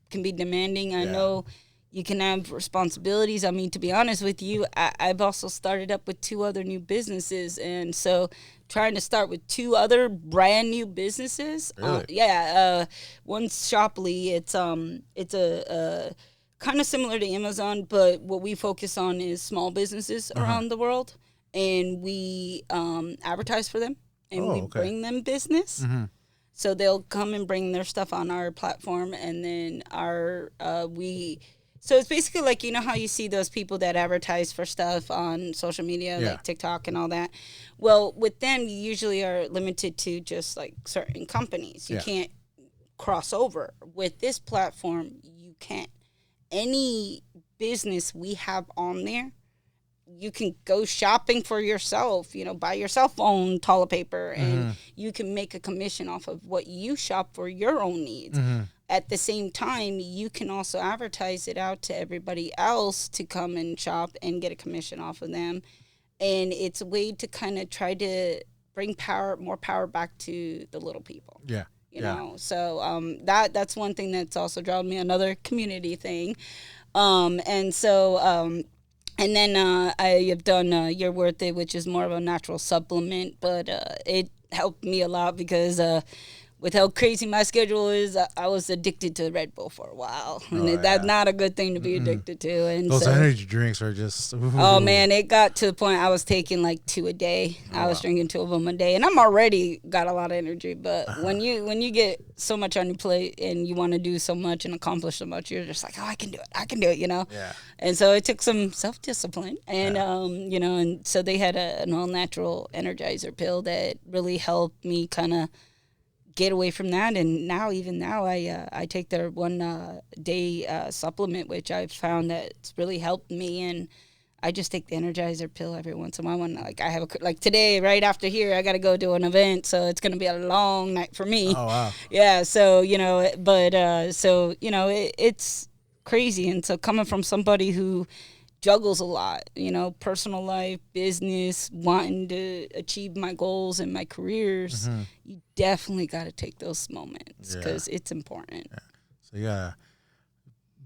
can be demanding. I know you can have responsibilities. I mean, to be honest with you, I've also started up with 2 other new businesses, and so trying to start with 2 other brand new businesses. Really? One's Shoply. It's a kind of similar to Amazon, but what we focus on is small businesses around the world, and we advertise for them, and we bring them business. So they'll come and bring their stuff on our platform, and then we So it's basically like, you know how you see those people that advertise for stuff on social media, Yeah. like TikTok and all that. Well, with them, you usually are limited to just like certain companies. You Yeah. can't cross over. With this platform, you can't. Any business we have on there, you can go shopping for yourself, you know, buy your cell phone toilet paper, and you can make a commission off of what you shop for your own needs. At the same time, you can also advertise it out to everybody else to come and shop and get a commission off of them. And it's a way to kind of try to bring more power back to the little people. Yeah. You know, so that's one thing that's also drawn me, another community thing. And so and then I have done You're Worth It, which is more of a natural supplement, but it helped me a lot because with how crazy my schedule is, I was addicted to Red Bull for a while. And that's not a good thing to be addicted to. And Those so, energy drinks are just... Ooh. oh, man, it got to the point I was taking like 2 a day. I was drinking 2 of them a day. And I'm already got a lot of energy. But when you get so much on your plate and you want to do so much and accomplish so much, you're just like, oh, I can do it, you know? Yeah. And so it took some self-discipline. And, you know, and so they had an all-natural energizer pill that really helped me kind of get away from that. And even now I take their 1 day supplement, which I've found that it's really helped me. And I just take the Energizer pill every once in a while. Like I have like today, right after here, I got to go to an event, so it's gonna be a long night for me. Oh wow. Yeah. So you know, but so you know, it's crazy. And so coming from somebody who juggles a lot, you know, personal life, business, wanting to achieve my goals and my careers, you definitely got to take those moments because it's important. Yeah. So you got a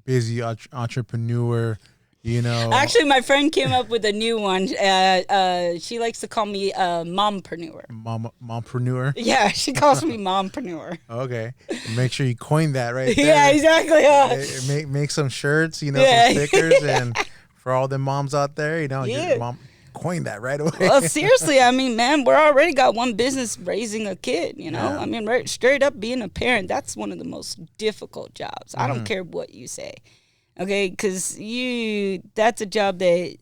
busy entrepreneur, you know. Actually, my friend came up with a new one. She likes to call me mompreneur. Mompreneur? Yeah, she calls me mompreneur. Okay. Make sure you coin that right there. Yeah, exactly. Make some shirts, you know, some stickers, and for all the moms out there, you know, your mom coin that right away. Well, seriously, I mean, man, we're already got one business raising a kid, you know? I mean, right, straight up being a parent, that's one of the most difficult jobs. I don't care what you say, okay? Because that's a job that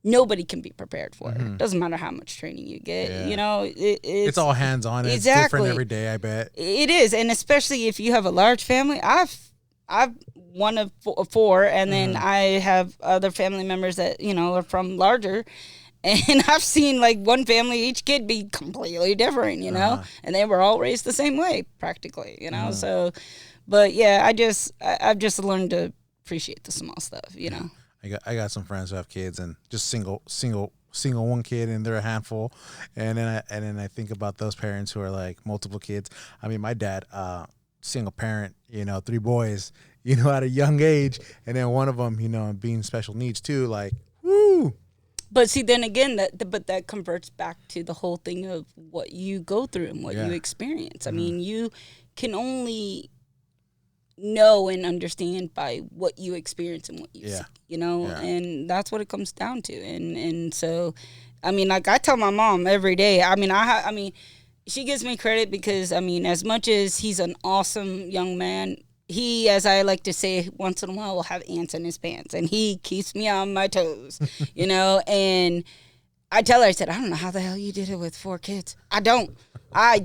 nobody can be prepared for. Doesn't matter how much training you get, you know? It's all hands-on. Exactly. It's different every day, I bet. It is, and especially if you have a large family. I've one of 4, and then I have other family members that, you know, are from larger, and I've seen like one family, each kid be completely different, you know, and they were all raised the same way practically, you know. So, but yeah, I've just learned to appreciate the small stuff, you know. I got some friends who have kids and just single one kid, and they're a handful, and then I think about those parents who are like multiple kids. I mean, my dad, single parent, you know, 3 boys, you know, at a young age, and then one of them, you know, being special needs too, like, woo. But see, then again, that converts back to the whole thing of what you go through and what you experience. I mean, you can only know and understand by what you experience and what you see, you know, and that's what it comes down to. And so, I mean, like I tell my mom every day, I mean, she gives me credit because, I mean, as much as he's an awesome young man, he, as I like to say, once in a while will have ants in his pants, and he keeps me on my toes, you know. And I tell her, I said, I don't know how the hell you did it with 4 kids. I don't. I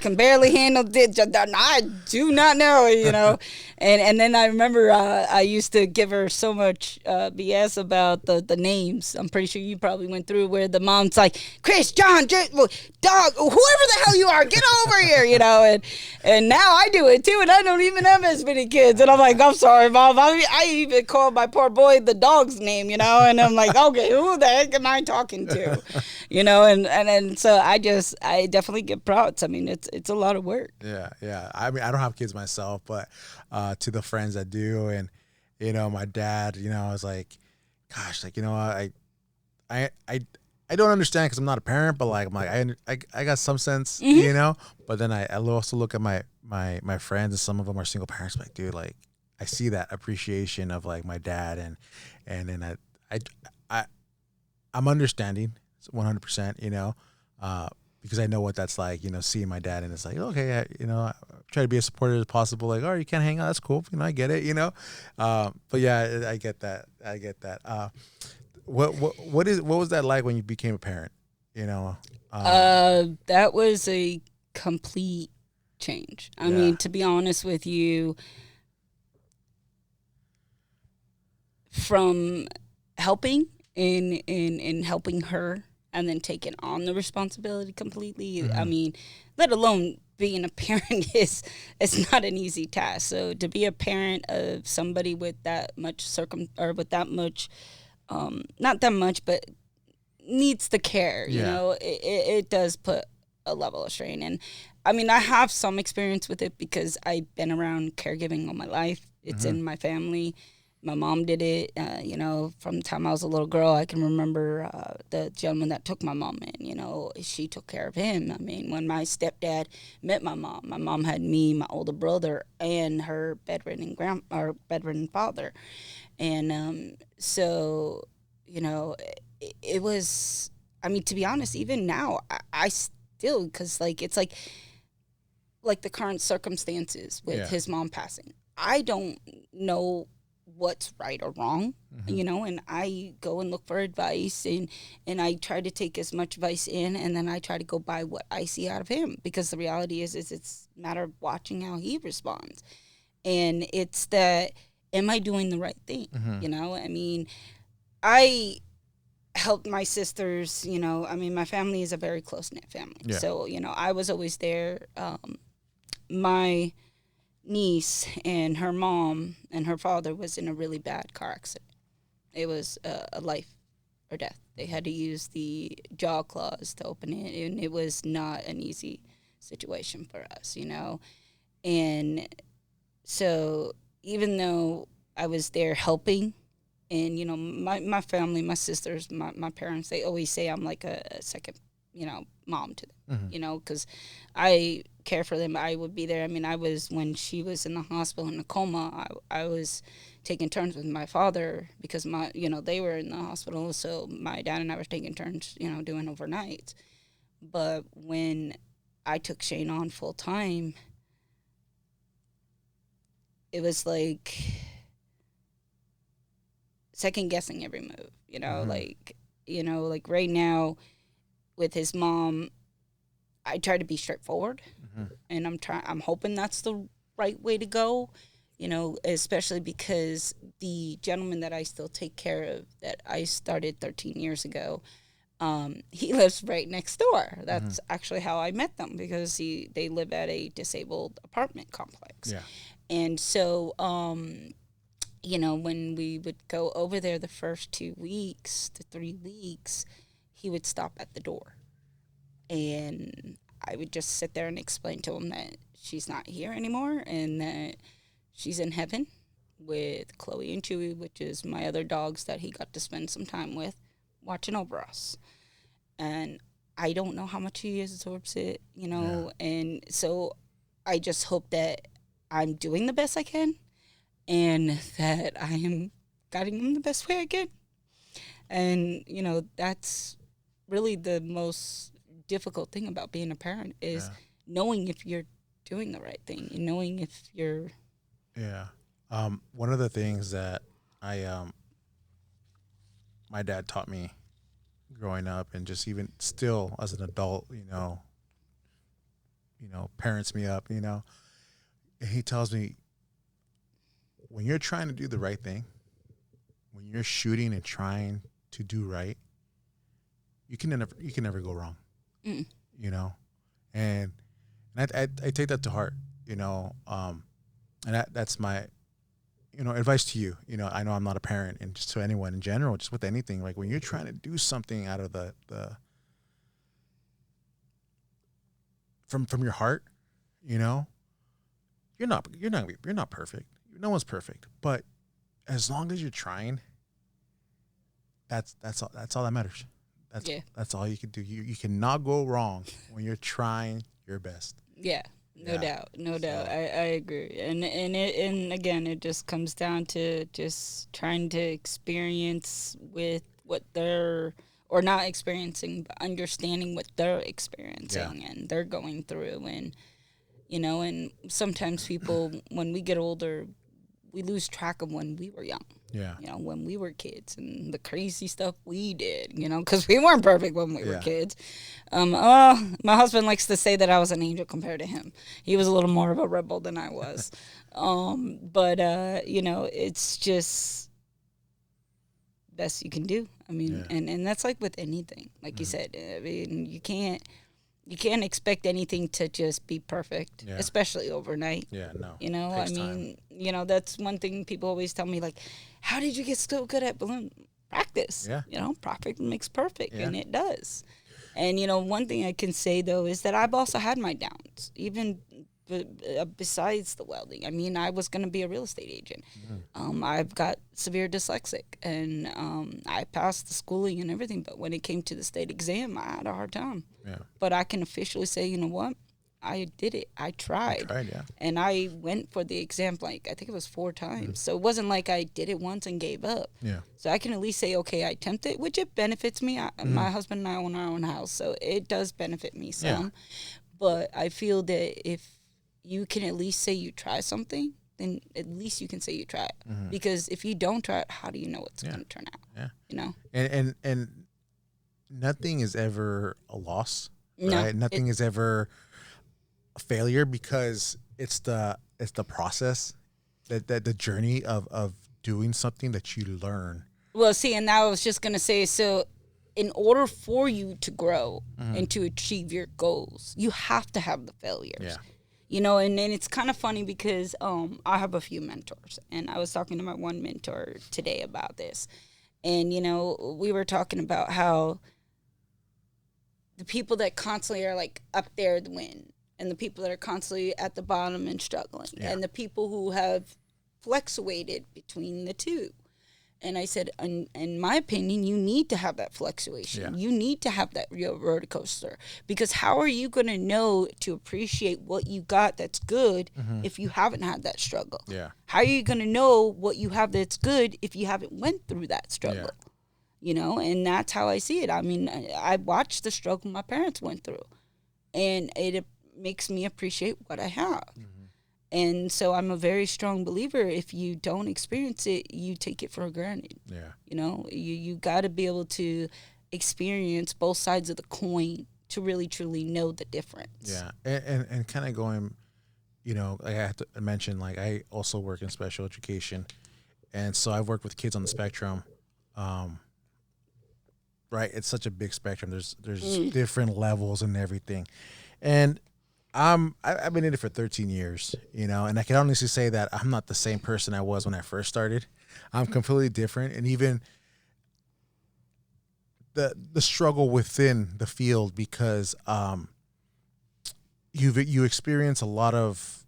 can barely handle it. I do not know, you know. And then I remember I used to give her so much BS about the names. I'm pretty sure you probably went through where the mom's like, Chris, John, dog, whoever the hell you are, get over here, you know. And now I do it too, and I don't even have as many kids. And I'm like, I'm sorry, Mom. I even called my poor boy the dog's name, you know. And I'm like, okay, who the heck am I talking to, you know? And so I definitely get proud. I mean, it's a lot of work. Yeah. I mean, I don't have kids myself, but to the friends that do, and you know, my dad, you know, I was like, gosh, like, you know, I don't understand because I'm not a parent, but like, I'm like, I got some sense, you know. But then I also look at my friends, and some of them are single parents. Like, dude, like, I see that appreciation of like my dad, and then I'm understanding 100%, you know. Because I know what that's like, you know, seeing my dad, and it's like, okay, you know, try to be as supportive as possible. Like, oh, you can't hang out. That's cool. I get it. But yeah, I get that. What was that like when you became a parent? That was a complete change. I mean, to be honest with you, from helping in helping her and then taking on the responsibility completely. I mean, let alone being a parent is it's not an easy task. So to be a parent of somebody with that much with that much, not that much, but needs the care, it does put a level of strain. And I mean, I have some experience with it because I've been around caregiving all my life. It's in my family. My mom did it, from the time I was a little girl. I can remember the gentleman that took my mom in, she took care of him. I mean, when my stepdad met my mom had me, my older brother, and her bedridden father. And so, it was, I mean, to be honest, even now, I still, because, it's like the current circumstances with his mom passing. I don't know what's right or wrong, and I go and look for advice, and I try to take as much advice in, and then I try to go by what I see out of him, because the reality is it's a matter of watching how he responds. And it's that, am I doing the right thing? I mean, I helped my sisters, I mean, my family is a very close-knit family. Yeah. So, I was always there. My niece and her mom and her father was in a really bad car accident. It was a life or death. They had to use the jaw claws to open it, and it was not an easy situation for us, And so even though I was there helping, and, my family, my sisters, my parents, they always say I'm like a second, mom to them, because I care for them. I would be there. I mean, when she was in the hospital in a coma, I was taking turns with my father because they were in the hospital. So my dad and I were taking turns, doing overnights. But when I took Shane on full time, it was like second guessing every move, like right now with his mom, I try to be straightforward, and I'm hoping that's the right way to go, especially because the gentleman that I still take care of, that I started 13 years ago, he lives right next door. That's actually how I met them, because they live at a disabled apartment complex. Yeah. And so, when we would go over there the first 2 weeks to 3 weeks, he would stop at the door. And I would just sit there and explain to him that she's not here anymore and that she's in heaven with Chloe and Chewy, which is my other dogs that he got to spend some time with, watching over us. And I don't know how much he absorbs it, and so I just hope that I'm doing the best I can and that I am guiding him the best way I can. And, that's really the most difficult thing about being a parent is knowing if you're doing the right thing and knowing if you're... Yeah. One of the things that my dad taught me growing up, and just even still as an adult, parents me up, and he tells me, when you're trying to do the right thing, when you're shooting and trying to do right, you can never go wrong. And I take that to heart, and that's my, advice to you. I know I'm not a parent, and just to anyone in general, just with anything, like when you're trying to do something out of the from your heart, you're not perfect. No one's perfect, but as long as you're trying, that's all that matters. That's all you can do. You cannot go wrong when you're trying your best. Yeah, no doubt. I agree. And again, it just comes down to just trying to experience with what they're, or not experiencing, but understanding what they're experiencing and they're going through. And you know, and sometimes people, when we get older, we lose track of when we were young. Yeah. You know, when we were kids and the crazy stuff we did, you know, because we weren't perfect when we were kids. My husband likes to say that I was an angel compared to him. He was a little more of a rebel than I was. But you know, it's just best you can do. I mean, and that's like with anything. Like you said, I mean, you can't expect anything to just be perfect, especially overnight. Yeah, no. You know, I mean, you know, that's one thing people always tell me, like, how did you get so good at balloon practice? Yeah. You know, perfect makes perfect, and it does. And, you know, one thing I can say, though, is that I've also had my downs, even besides the welding. I mean, I was going to be a real estate agent. I've got severe dyslexic, and I passed the schooling and everything, but when it came to the state exam, I had a hard time. Yeah. But I can officially say, you know what? I did it. I tried. And I went for the exam, like, I think it was 4 times. So it wasn't like I did it once and gave up. Yeah. So I can at least say, okay, I attempted, which it benefits me. My husband and I own our own house, so it does benefit me some. Yeah. But I feel that if you can at least say you try something, then at least you can say you try it. Because if you don't try it, how do you know what's going to turn out? Yeah. You know? And nothing is ever a loss. No, right? Nothing is ever a failure, because it's the process, that the journey of doing something that you learn. Well, see, and now I was just going to say, so in order for you to grow and to achieve your goals, you have to have the failures. Yeah. You know, and then it's kind of funny because I have a few mentors, and I was talking to my one mentor today about this. And, you know, we were talking about how the people that constantly are like up there win, and the people that are constantly at the bottom and struggling, and the people who have fluctuated between the two. And I said, in my opinion, you need to have that fluctuation. Yeah. You need to have that real roller coaster, because how are you going to know to appreciate what you got that's good if you haven't had that struggle? Yeah. How are you going to know what you have that's good if you haven't went through that struggle? Yeah. You know, and that's how I see it. I mean, I watched the struggle my parents went through, and it makes me appreciate what I have. And so I'm a very strong believer, if you don't experience it, you take it for granted. Yeah. You know, you got to be able to experience both sides of the coin to really, truly know the difference. Yeah. And kind of going, you know, I have to mention, like, I also work in special education. And so I've worked with kids on the spectrum. Right. It's such a big spectrum. There's different levels and everything. And I've been in it for 13 years, you know, and I can honestly say that I'm not the same person I was when I first started. I'm completely different. And even the struggle within the field, because you experience a lot of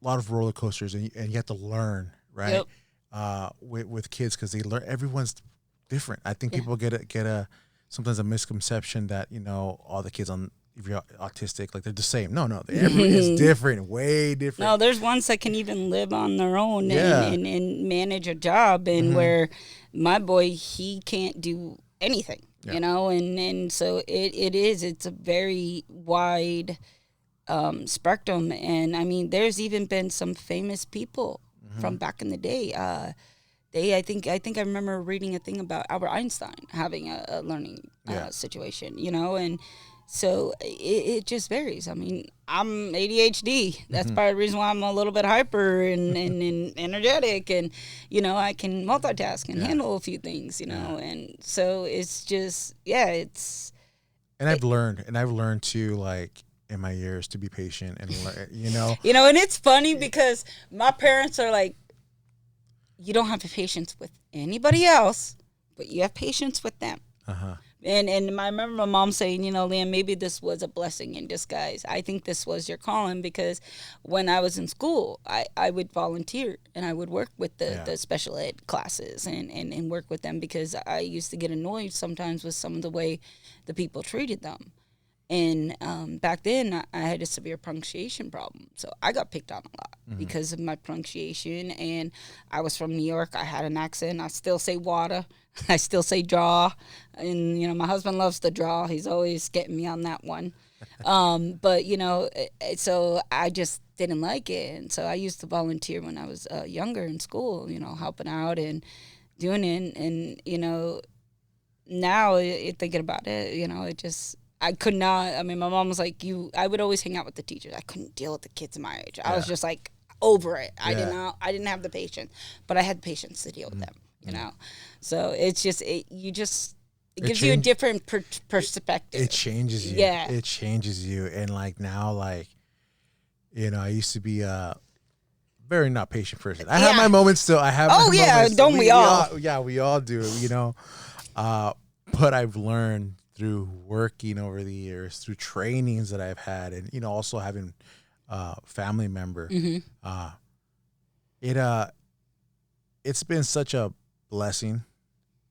roller coasters, and you have to learn, right? Yep. With kids, because they learn, everyone's different. I think people get a sometimes a misconception that, you know, all the kids if you're autistic, like, they're the same. No, everyone is different, way different. No, there's ones that can even live on their own and manage a job, and where my boy, he can't do anything, you know, and so it's a very wide spectrum. And I mean, there's even been some famous people from back in the day. I think I remember reading a thing about Albert Einstein having a learning situation, you know, and so it just varies. I mean, I'm ADHD. That's part of the reason why I'm a little bit hyper and energetic, and, you know, I can multitask and handle a few things, you know, and so it's just, it's. And I've learned to, like, in my years, to be patient and, you know. You know, and it's funny because my parents are like, you don't have patience with anybody else, but you have patience with them. And I remember my mom saying, you know, Liam, maybe this was a blessing in disguise. I think this was your calling, because when I was in school, I would volunteer and I would work with the special ed classes and work with them, because I used to get annoyed sometimes with some of the way the people treated them. And back then, I had a severe pronunciation problem. So I got picked on a lot because of my pronunciation. And I was from New York. I had an accent. I still say water. I still say draw. And, you know, my husband loves to draw. He's always getting me on that one. But so I just didn't like it, and so I used to volunteer when I was younger in school, helping out and doing it, and now thinking about it, it just I could not. I mean, my mom was like, "You." I would always hang out with the teachers. I couldn't deal with the kids my age. I was Yeah. just like over it. I did Yeah. not. I didn't have the patience, but I had the patience to deal with them. So it's just you just it It gives you a changed. different perspective. It changes you. Yeah. It changes you. And like now, like, I used to be a very not patient person. I have Yeah. my moments still. I have Oh, my yeah, moments. don't we all? Yeah, we all do, but I've learned through working over the years, through trainings that I've had, and also having family member. Uh, it it's been such a blessing,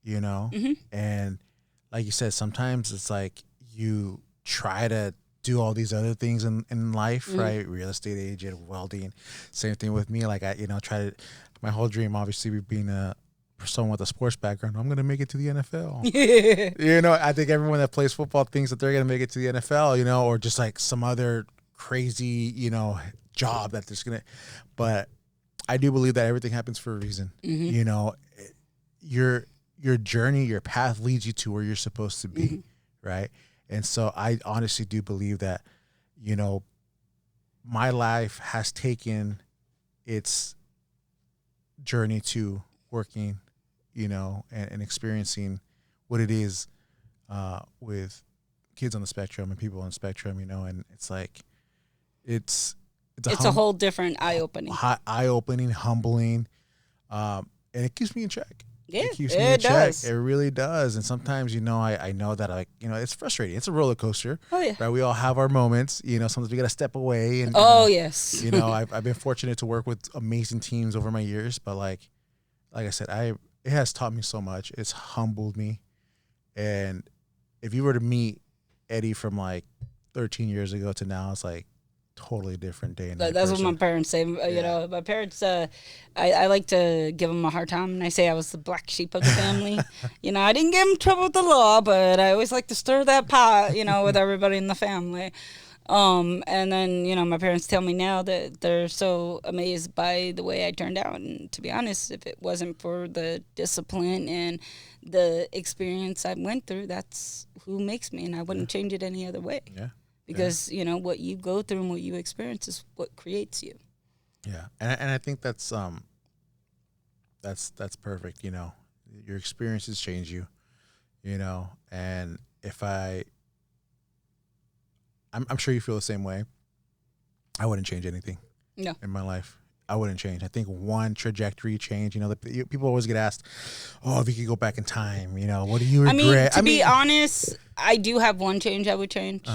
and like you said, sometimes it's like you try to do all these other things in life, right? Real estate agent, welding, same thing with me. Like I, try to, my whole dream, obviously, being a someone with a sports background, I'm gonna make it to the NFL. I think everyone that plays football thinks that they're gonna make it to the NFL, or just like some other crazy, job that there's gonna. But I do believe that everything happens for a reason. Your journey, your path leads you to where you're supposed to be, right? And so I honestly do believe that, my life has taken its journey to working, and experiencing what it is with kids on the spectrum and people on the spectrum, and it's like it's It's a whole different eye opening. eye opening, humbling, and it keeps me in check. Yeah, It keeps me in it does. check. It really does. And sometimes, I know that it's frustrating. It's a roller coaster. Oh yeah. Right. We all have our moments. Sometimes we got to step away. And Oh yes. I've been fortunate to work with amazing teams over my years. But like I said, it has taught me so much. It's humbled me. And if you were to meet Eddie from like 13 years ago to now, it's like totally different day and night. That's what my parents say. My parents, I like to give them a hard time, and I say I was the black sheep of the family. I didn't get in trouble with the law, but I always like to stir that pot, with everybody in the family. And then, my parents tell me now that they're so amazed by the way I turned out. And to be honest, if it wasn't for the discipline and the experience I went through, that's who makes me, and I wouldn't change it any other way. Yeah. Because what you go through and what you experience is what creates you. Yeah, and I think that's perfect. Your experiences change you. And if I'm sure you feel the same way. I wouldn't change anything. No. In my life, I wouldn't change. I think one trajectory change. People always get asked, "Oh, if you could go back in time, what do you regret?" To be honest, I do have one change I would change.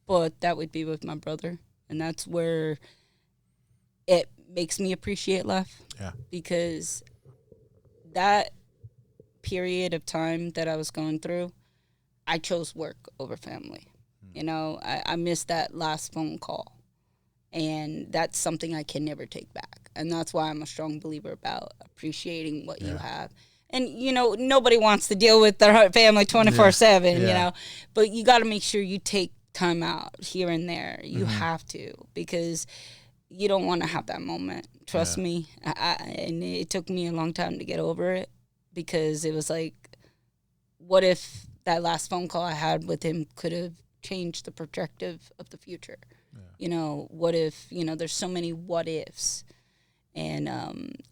But that would be with my brother, and that's where it makes me appreciate life. Yeah. Because that period of time that I was going through, I chose work over family. I missed that last phone call, and that's something I can never take back. And that's why I'm a strong believer about appreciating what you have. And, nobody wants to deal with their family 24/7, but you got to make sure you take time out here and there. You have to, because you don't want to have that moment. Trust me. And it took me a long time to get over it, because it was like, what if that last phone call I had with him could have changed the perspective of the future? What if, there's so many what ifs. And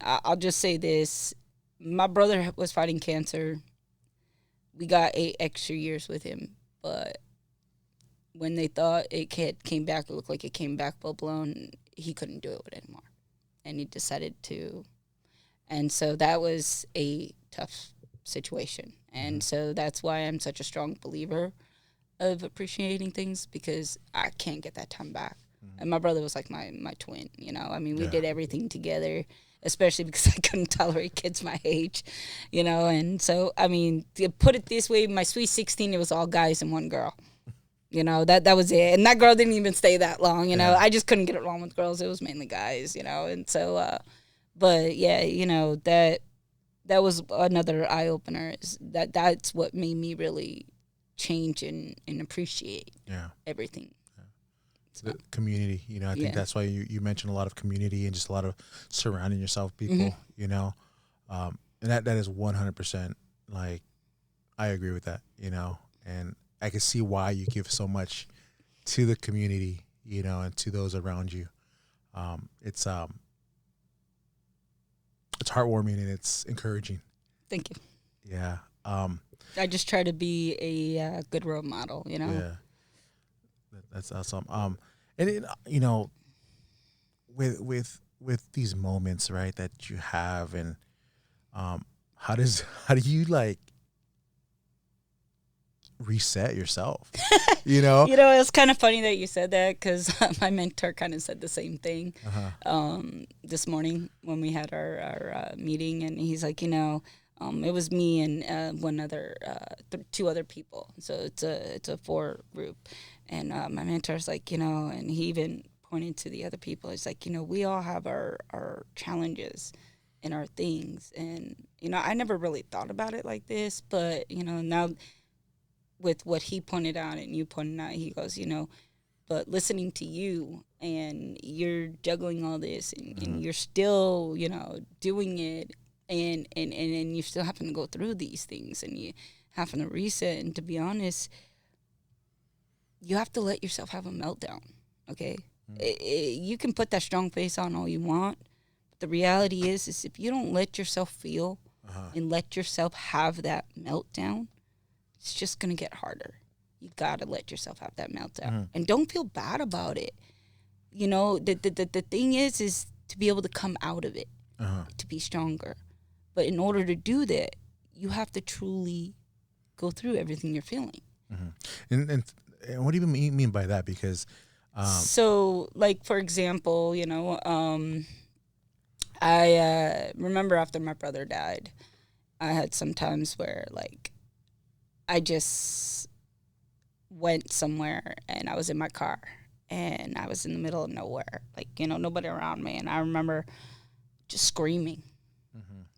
I'll just say this. My brother was fighting cancer. We got 8 extra years with him, but when they thought it came back, it looked like it came back full blown. He couldn't do it anymore, and he decided to. And so that was a tough situation, and so that's why I'm such a strong believer of appreciating things, because I can't get that time back. And my brother was like my twin. We did everything together, especially because I couldn't tolerate kids my age, And so, to put it this way, my Sweet 16, it was all guys and one girl. That was it. And that girl didn't even stay that long, I just couldn't get along with girls. It was mainly guys, And so, but yeah, that was another eye-opener. That's what made me really change and appreciate everything. The community, I think that's why you mentioned a lot of community and just a lot of surrounding yourself with people, and that is 100%, like, I agree with that, and I can see why you give so much to the community, and to those around you. It's heartwarming and it's encouraging. Thank you. Yeah. I just try to be a good role model, Yeah. That's awesome. And it, with these moments, right, that you have, and how do you like reset yourself? It's kind of funny that you said that, because my mentor kind of said the same thing this morning when we had our meeting, and he's like, it was me and one other, two other people, so it's a 4 group, and my mentor's like, and he even pointed to the other people. He's like, we all have our challenges and our things, and I never really thought about it like this, but now with what he pointed out and you pointed out, he goes, but listening to you, and you're juggling all this, and you're still, doing it, and you're still having to go through these things, and you having to reset. And to be honest, you have to let yourself have a meltdown, okay? You can put that strong face on all you want, but the reality is if you don't let yourself feel and let yourself have that meltdown, it's just going to get harder. You got to let yourself have that meltdown. And don't feel bad about it. The thing is to be able to come out of it, to be stronger. But in order to do that, you have to truly go through everything you're feeling. And what do you mean by that? Because so, like, for example, I remember after my brother died, I had some times where, like, I just went somewhere and I was in my car and I was in the middle of nowhere, like, nobody around me. And I remember just screaming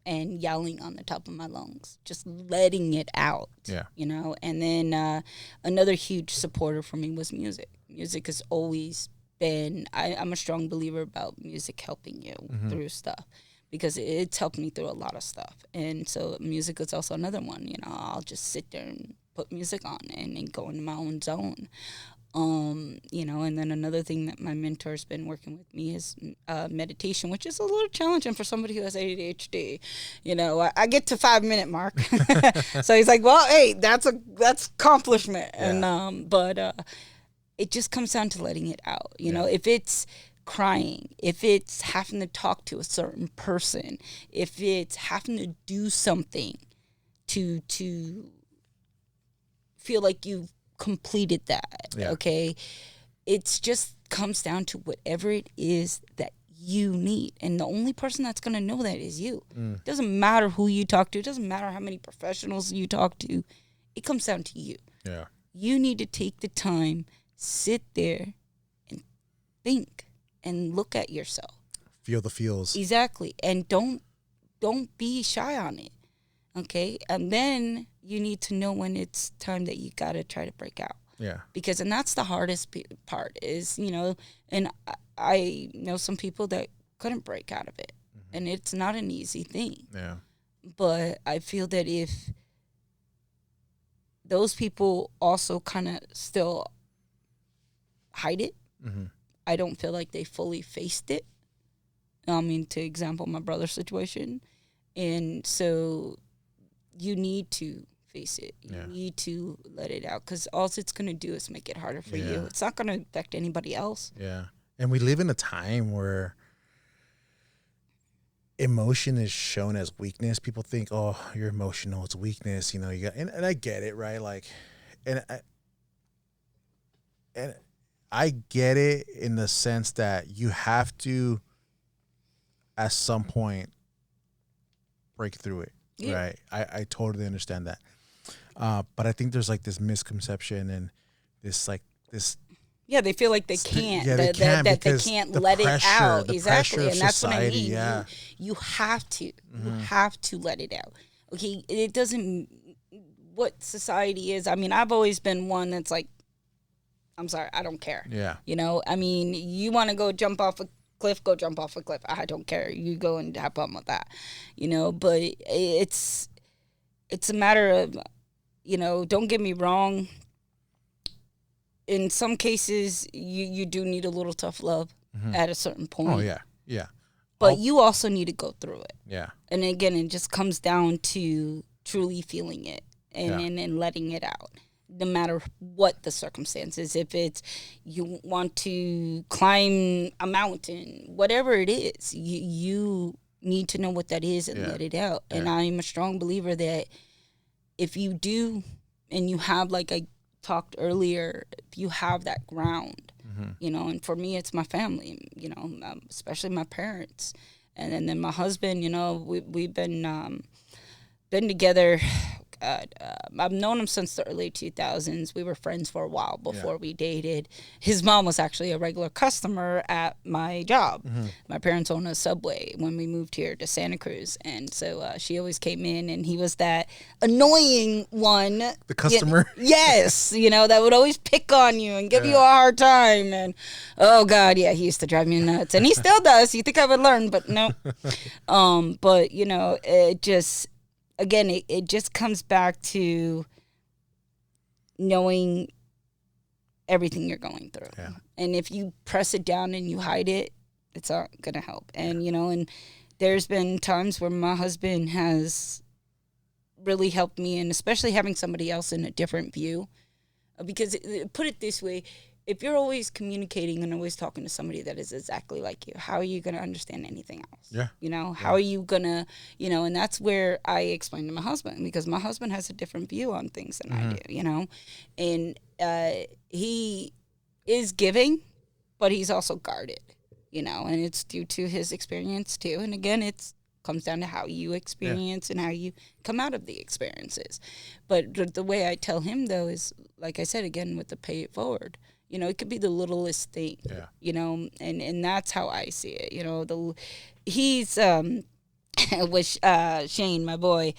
and yelling on the top of my lungs, just letting it out, And then another huge supporter for me was music. Music has always been, I'm a strong believer about music helping you through stuff, because it's helped me through a lot of stuff. And so music is also another one. I'll just sit there and put music on and go into my own zone. And then another thing that my mentor's been working with me is meditation, which is a little challenging for somebody who has ADHD. I get to 5-minute mark. So he's like, well, hey, that's accomplishment. Yeah. And but it just comes down to letting it out. If it's crying, if it's having to talk to a certain person, if it's having to do something to feel like you've completed that, okay? It's just comes down to whatever it is that you need. And the only person that's going to know that is you. It doesn't matter who you talk to. It doesn't matter how many professionals you talk to. It comes down to you. Yeah. You need to take the time, sit there, and think. And look at yourself. Feel the feels. Exactly. And don't be shy on it. Okay? And then you need to know when it's time that you got to try to break out. Yeah. And that's the hardest part is, and I know some people that couldn't break out of it. And it's not an easy thing. Yeah. But I feel that if those people also kind of still hide it, I don't feel like they fully faced it. To example, my brother's situation. And so you need to face it. You need to let it out, because all it's going to do is make it harder for you. It's not going to affect anybody else. Yeah. And we live in a time where emotion is shown as weakness. People think, oh, you're emotional, it's weakness. You got, and I get it, right? Like, and I get it in the sense that you have to, at some point, break through it, right? I totally understand that. But I think there's like this misconception and this. Yeah, they feel like they can't. They can't let it out. Exactly, and that's what I mean. Yeah. You have to. You have to let it out. Okay, it doesn't. what society is. I mean, I've always been one that's like, I'm sorry, I don't care. Yeah. You know, I mean, you want to go jump off a cliff, go jump off a cliff. I don't care. You go and have fun with that. You know, but it's a matter of, you know, don't get me wrong. In some cases, you do need a little tough love at a certain point. Oh, yeah. Yeah. But you also need to go through it. Yeah. And again, it just comes down to truly feeling it and letting it out, no matter what the circumstances. If it's you want to climb a mountain, whatever it is, you need to know what that is and let it out. Yeah. And I'm a strong believer that if you do, and you have, like I talked earlier, if you have that ground, you know, and for me, it's my family, you know, especially my parents. And then my husband, you know, we've been together. I've known him since the early 2000s. We were friends for a while before we dated. His mom was actually a regular customer at my job. My parents owned a Subway when we moved here to Santa Cruz. And so she always came in, and he was that annoying one. The customer? Yes. You know, that would always pick on you and give you a hard time. And, oh, God, yeah, he used to drive me nuts. And he still does. You think I would learn, but no. But, you know, it just... Again, it just comes back to knowing everything you're going through. Yeah. And if you press it down and you hide it, it's not going to help. And, you know, and there's been times where my husband has really helped me, and especially having somebody else in a different view. Because, put it this way, if you're always communicating and always talking to somebody that is exactly like you, how are you going to understand anything else? Yeah. You know, how are you going to, you know, and that's where I explain to my husband, because my husband has a different view on things than I do, you know, and he is giving, but he's also guarded, you know, and it's due to his experience too. And again, it's comes down to how you experience and how you come out of the experiences. But the way I tell him, though, is, like I said, again, with the pay it forward. You know, it could be the littlest thing, you know, and that's how I see it. You know, he's with Shane, my boy.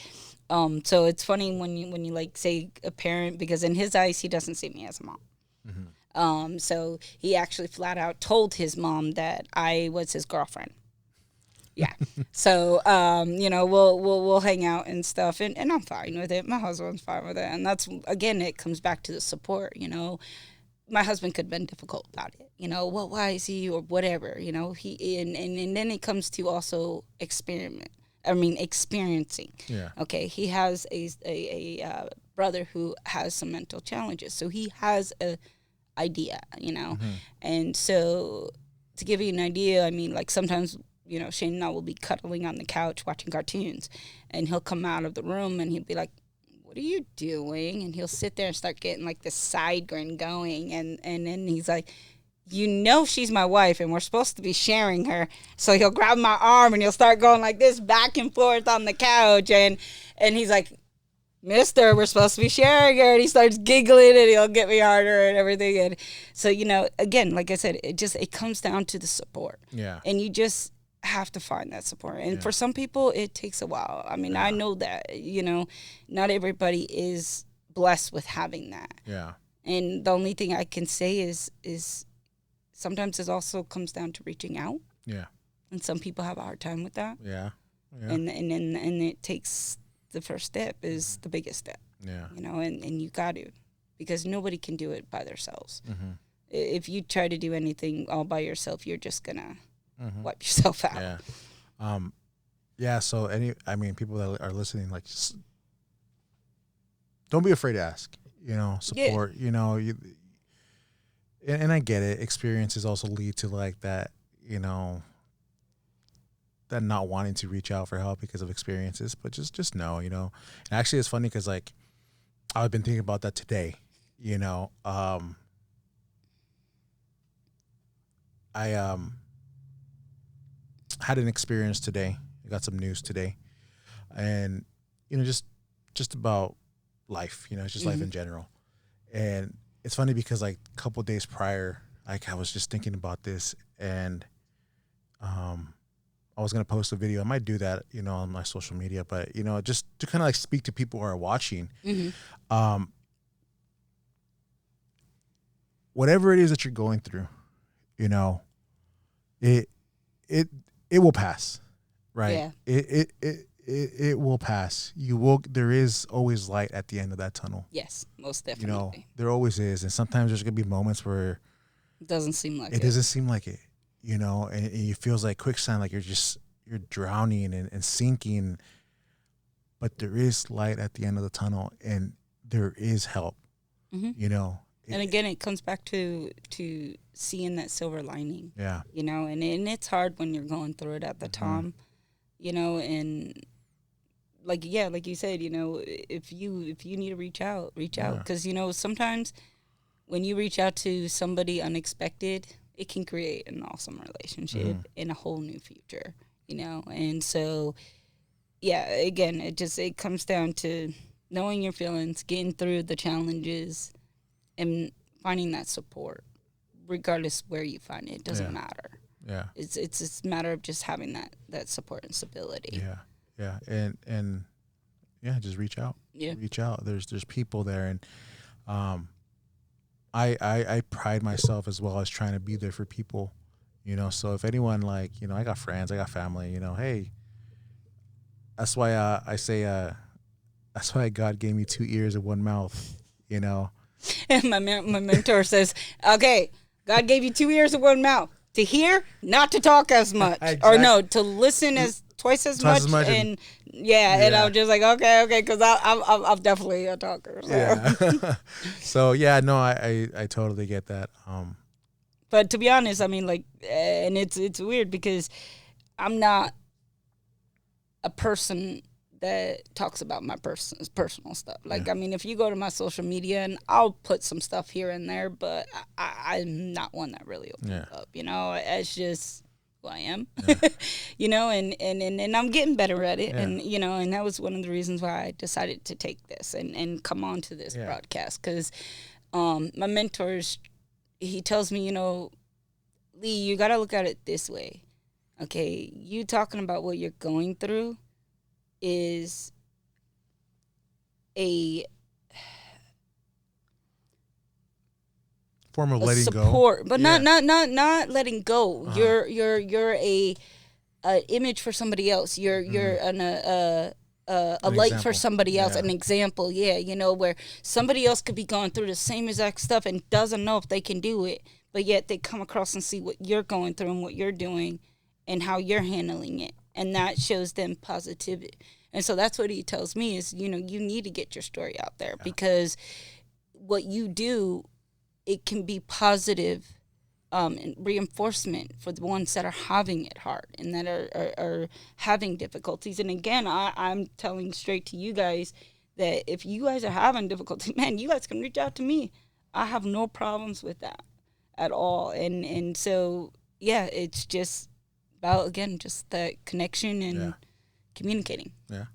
So it's funny when you like say a parent, because in his eyes, he doesn't see me as a mom. So he actually flat out told his mom that I was his girlfriend. Yeah. So, you know, we'll hang out and stuff, and I'm fine with it. My husband's fine with it. And that's, again, it comes back to the support, you know. My husband could have been difficult about it, you know. Well, why is he, or whatever, you know. And then it comes to also experiencing. Yeah. Okay. He has a brother who has some mental challenges, so he has a idea, you know. And so, to give you an idea, I mean, like sometimes, you know, Shane and I will be cuddling on the couch watching cartoons, and he'll come out of the room and he'll be like, "What are you doing?" And he'll sit there and start getting like this side grin going. And then he's like, "You know, she's my wife and we're supposed to be sharing her." So he'll grab my arm and he'll start going like this back and forth on the couch. And he's like, "Mister, we're supposed to be sharing her." And he starts giggling and he'll get me harder and everything. And so, you know, again, like I said, it comes down to the support. Yeah. And you just have to find that support, and for some people it takes a while. I mean, I know that, you know, not everybody is blessed with having that. Yeah. And the only thing I can say is sometimes it also comes down to reaching out. Yeah. And some people have a hard time with that. Yeah. And it takes, the first step is the biggest step. Yeah. You know, and you got to, because nobody can do it by themselves. If you try to do anything all by yourself, you're just gonna wipe yourself out. Yeah. So people that are listening, like, just don't be afraid to ask. You know, support. You know, and I get it. Experiences also lead to like that. You know, that not wanting to reach out for help because of experiences, but just know. You know, and actually, it's funny because like I've been thinking about that today. You know, I had an experience today. I got some news today, and you know, just about life. You know, it's just life in general. And it's funny because like a couple of days prior, like I was just thinking about this, and I I was gonna post a video. I might do that, on my social media, but just to kind of like speak to people who are watching. Um, whatever it is that you're going through, it it will pass, right? Yeah. It will pass. There is always light at the end of that tunnel. Yes, most definitely. There always is, and sometimes there's gonna be moments where It doesn't seem like it doesn't seem like it, and it feels like quicksand, like you're drowning and sinking. But there is light at the end of the tunnel, and there is help. And again, it comes back to seeing that silver lining. Yeah. And it's hard when you're going through it at the time. And like you said, if you need to reach out, because sometimes when you reach out to somebody unexpected, it can create an awesome relationship and a whole new future. And so again, it comes down to knowing your feelings, getting through the challenges, and finding that support, regardless where you find it. It doesn't matter. Yeah. It's a matter of just having that support and stability. Yeah. And just reach out. Yeah. Reach out. There's people there, and I pride myself as well as trying to be there for people. So if anyone, like, I got friends, I got family, hey, that's why I say that's why God gave me 2 ears and 1 mouth, And my mentor says, okay, God gave you 2 ears and 1 mouth. To hear, not to talk as much. Exactly. Or no, to listen twice as much. And and I was just like, okay, because I'm definitely a talker. So. Yeah. So no, I totally get that. But to be honest, I mean, like, and it's weird because I'm not a person that talks about my personal stuff. Like, I mean, if you go to my social media, and I'll put some stuff here and there, but I'm not one that really opens up. It's just who I am. Yeah. And I'm getting better at it. Yeah. And that was one of the reasons why I decided to take this and come on to this broadcast, because my mentors, he tells me, Lee, you got to look at it this way. Okay, you talking about what you're going through is a form of letting support, go, but not letting go. Uh-huh. You're a image for somebody else. You're a light for somebody else, an example. Yeah, where somebody else could be going through the same exact stuff and doesn't know if they can do it, but yet they come across and see what you're going through and what you're doing and how you're handling it. And that shows them positivity. And so that's what he tells me is, you need to get your story out there, because what you do, it can be positive and reinforcement for the ones that are having it hard and that are having difficulties. And again, I'm telling straight to you guys that if you guys are having difficulty, man, you guys can reach out to me. I have no problems with that at all. And so, it's just about, again, just that connection and communicating. Yeah.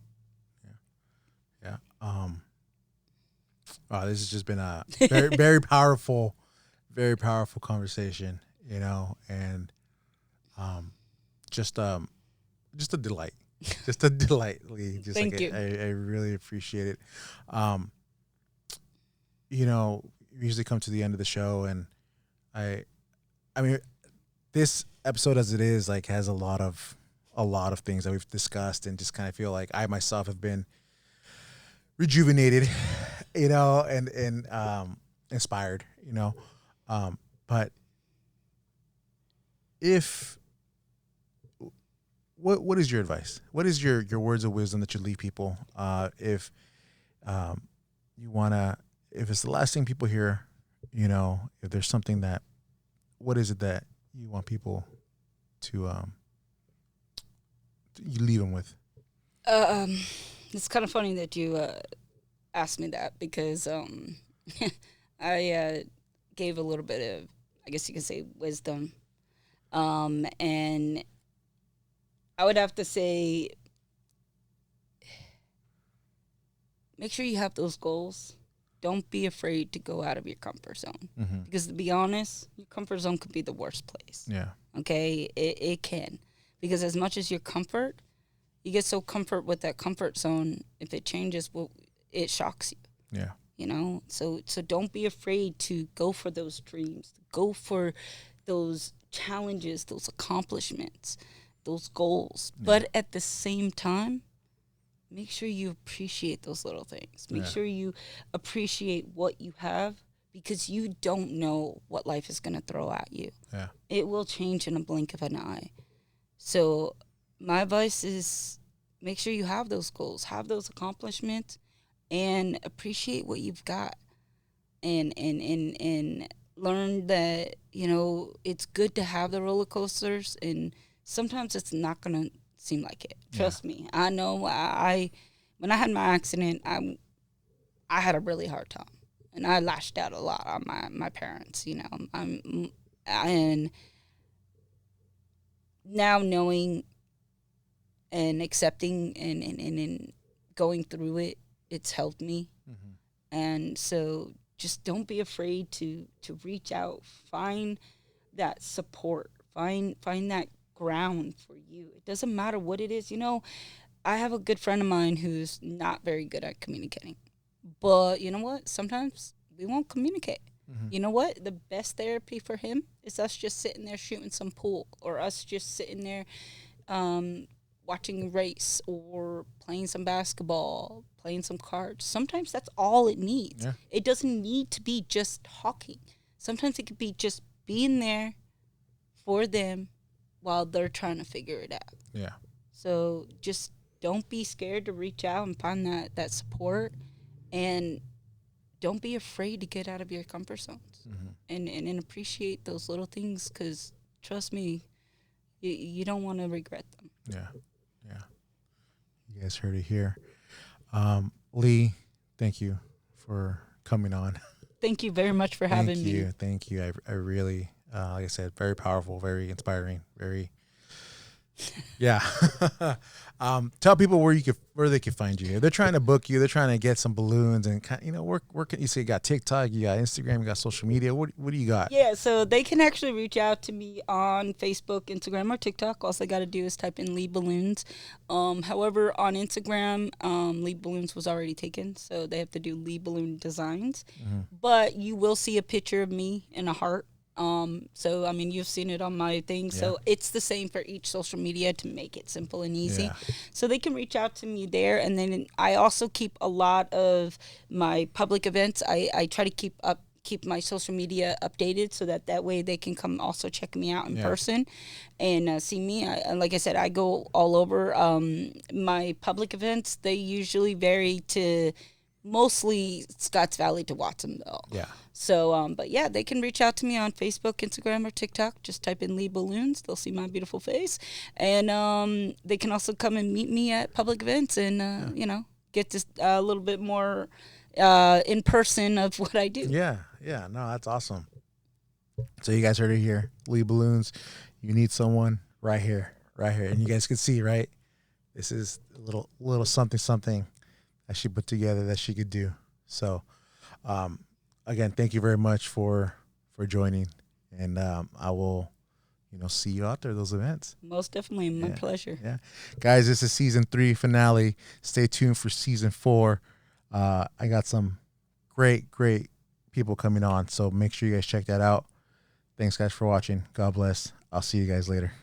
Wow, this has just been a very, very powerful conversation, and just a delight. Just a delight, Lee. Thank you. I really appreciate it. We usually come to the end of the show, and I mean, this episode as it is, like, has a lot of things that we've discussed, and just kind of feel like I myself have been rejuvenated, and inspired, but what is your advice? What is your words of wisdom that you leave people? If you wanna, if it's the last thing people hear, if there's something that, what is it that you want people to you leave them with? It's kind of funny that you asked me that, because I gave a little bit of, I guess you could say, wisdom, and I would have to say, make sure you have those goals. Don't be afraid to go out of your comfort zone, because, to be honest, your comfort zone could be the worst place. Yeah. Okay, it can. because as much as your comfort, you get so comfort with that comfort zone. If it changes, well, it shocks you. Yeah. You know, so don't be afraid to go for those dreams, go for those challenges, those accomplishments, those goals. Yeah. But at the same time, make sure you appreciate those little things. Make sure you appreciate what you have, because you don't know what life is going to throw at you. Yeah. It will change in a blink of an eye. So my advice is make sure you have those goals, have those accomplishments, and appreciate what you've got. And learn that, you know, it's good to have the roller coasters, and sometimes it's not going to seem like it. Trust me. I know when I had my accident, I had a really hard time. And I lashed out a lot on my parents, you know. And now knowing and accepting and going through it, it's helped me. Mm-hmm. And so just don't be afraid to reach out, find that support, find that ground for you. It doesn't matter what it is. You know, I have a good friend of mine who's not very good at communicating. But you know what? Sometimes we won't communicate. Mm-hmm. You know what? The best therapy for him is us just sitting there shooting some pool, or us just sitting there watching a race, or playing some basketball, playing some cards. Sometimes that's all it needs. Yeah. It doesn't need to be just talking. Sometimes it could be just being there for them while they're trying to figure it out. Yeah. So just don't be scared to reach out and find that support, and don't be afraid to get out of your comfort zones. Mm-hmm. and appreciate those little things, because trust me, you don't want to regret them. Yeah. Yeah. You guys heard it here. Lee, thank you for coming on. Thank you very much for having me. Thank you. I really, like I said, very powerful, very inspiring, very, yeah. Tell people where they can find you. If they're trying to book you, they're trying to get some balloons, and you know, where can you say you got TikTok, you got Instagram, you got social media. What do you got? Yeah, so they can actually reach out to me on Facebook, Instagram, or TikTok. All they got to do is type in Lee Balloons. However, on Instagram, Lee Balloons was already taken, so they have to do Lee Balloon Designs. Mm-hmm. But you will see a picture of me in a heart. So I mean, you've seen it on my thing. Yeah. So it's the same for each social media to make it simple and easy. Yeah. So they can reach out to me there. And then I also keep a lot of my public events. I try to keep my social media updated, so that way they can come also check me out in person and see me. Like I said, I go all over. My public events, they usually vary to mostly Scotts Valley to Watsonville. Yeah. So, but yeah, they can reach out to me on Facebook, Instagram, or TikTok. Just type in Lee Balloons. They'll see my beautiful face. And they can also come and meet me at public events and, you know, get this a little bit more in person of what I do. Yeah. Yeah. No, that's awesome. So you guys heard it here. Lee Balloons. You need someone right here. And you guys can see, right? This is a little something that she put together that she could do. So, again, thank you very much for joining, and I will, see you out there, those events. Most definitely, my pleasure. Yeah, guys, this is season 3 finale. Stay tuned for season 4. I got some great people coming on, so make sure you guys check that out. Thanks, guys, for watching. God bless. I'll see you guys later.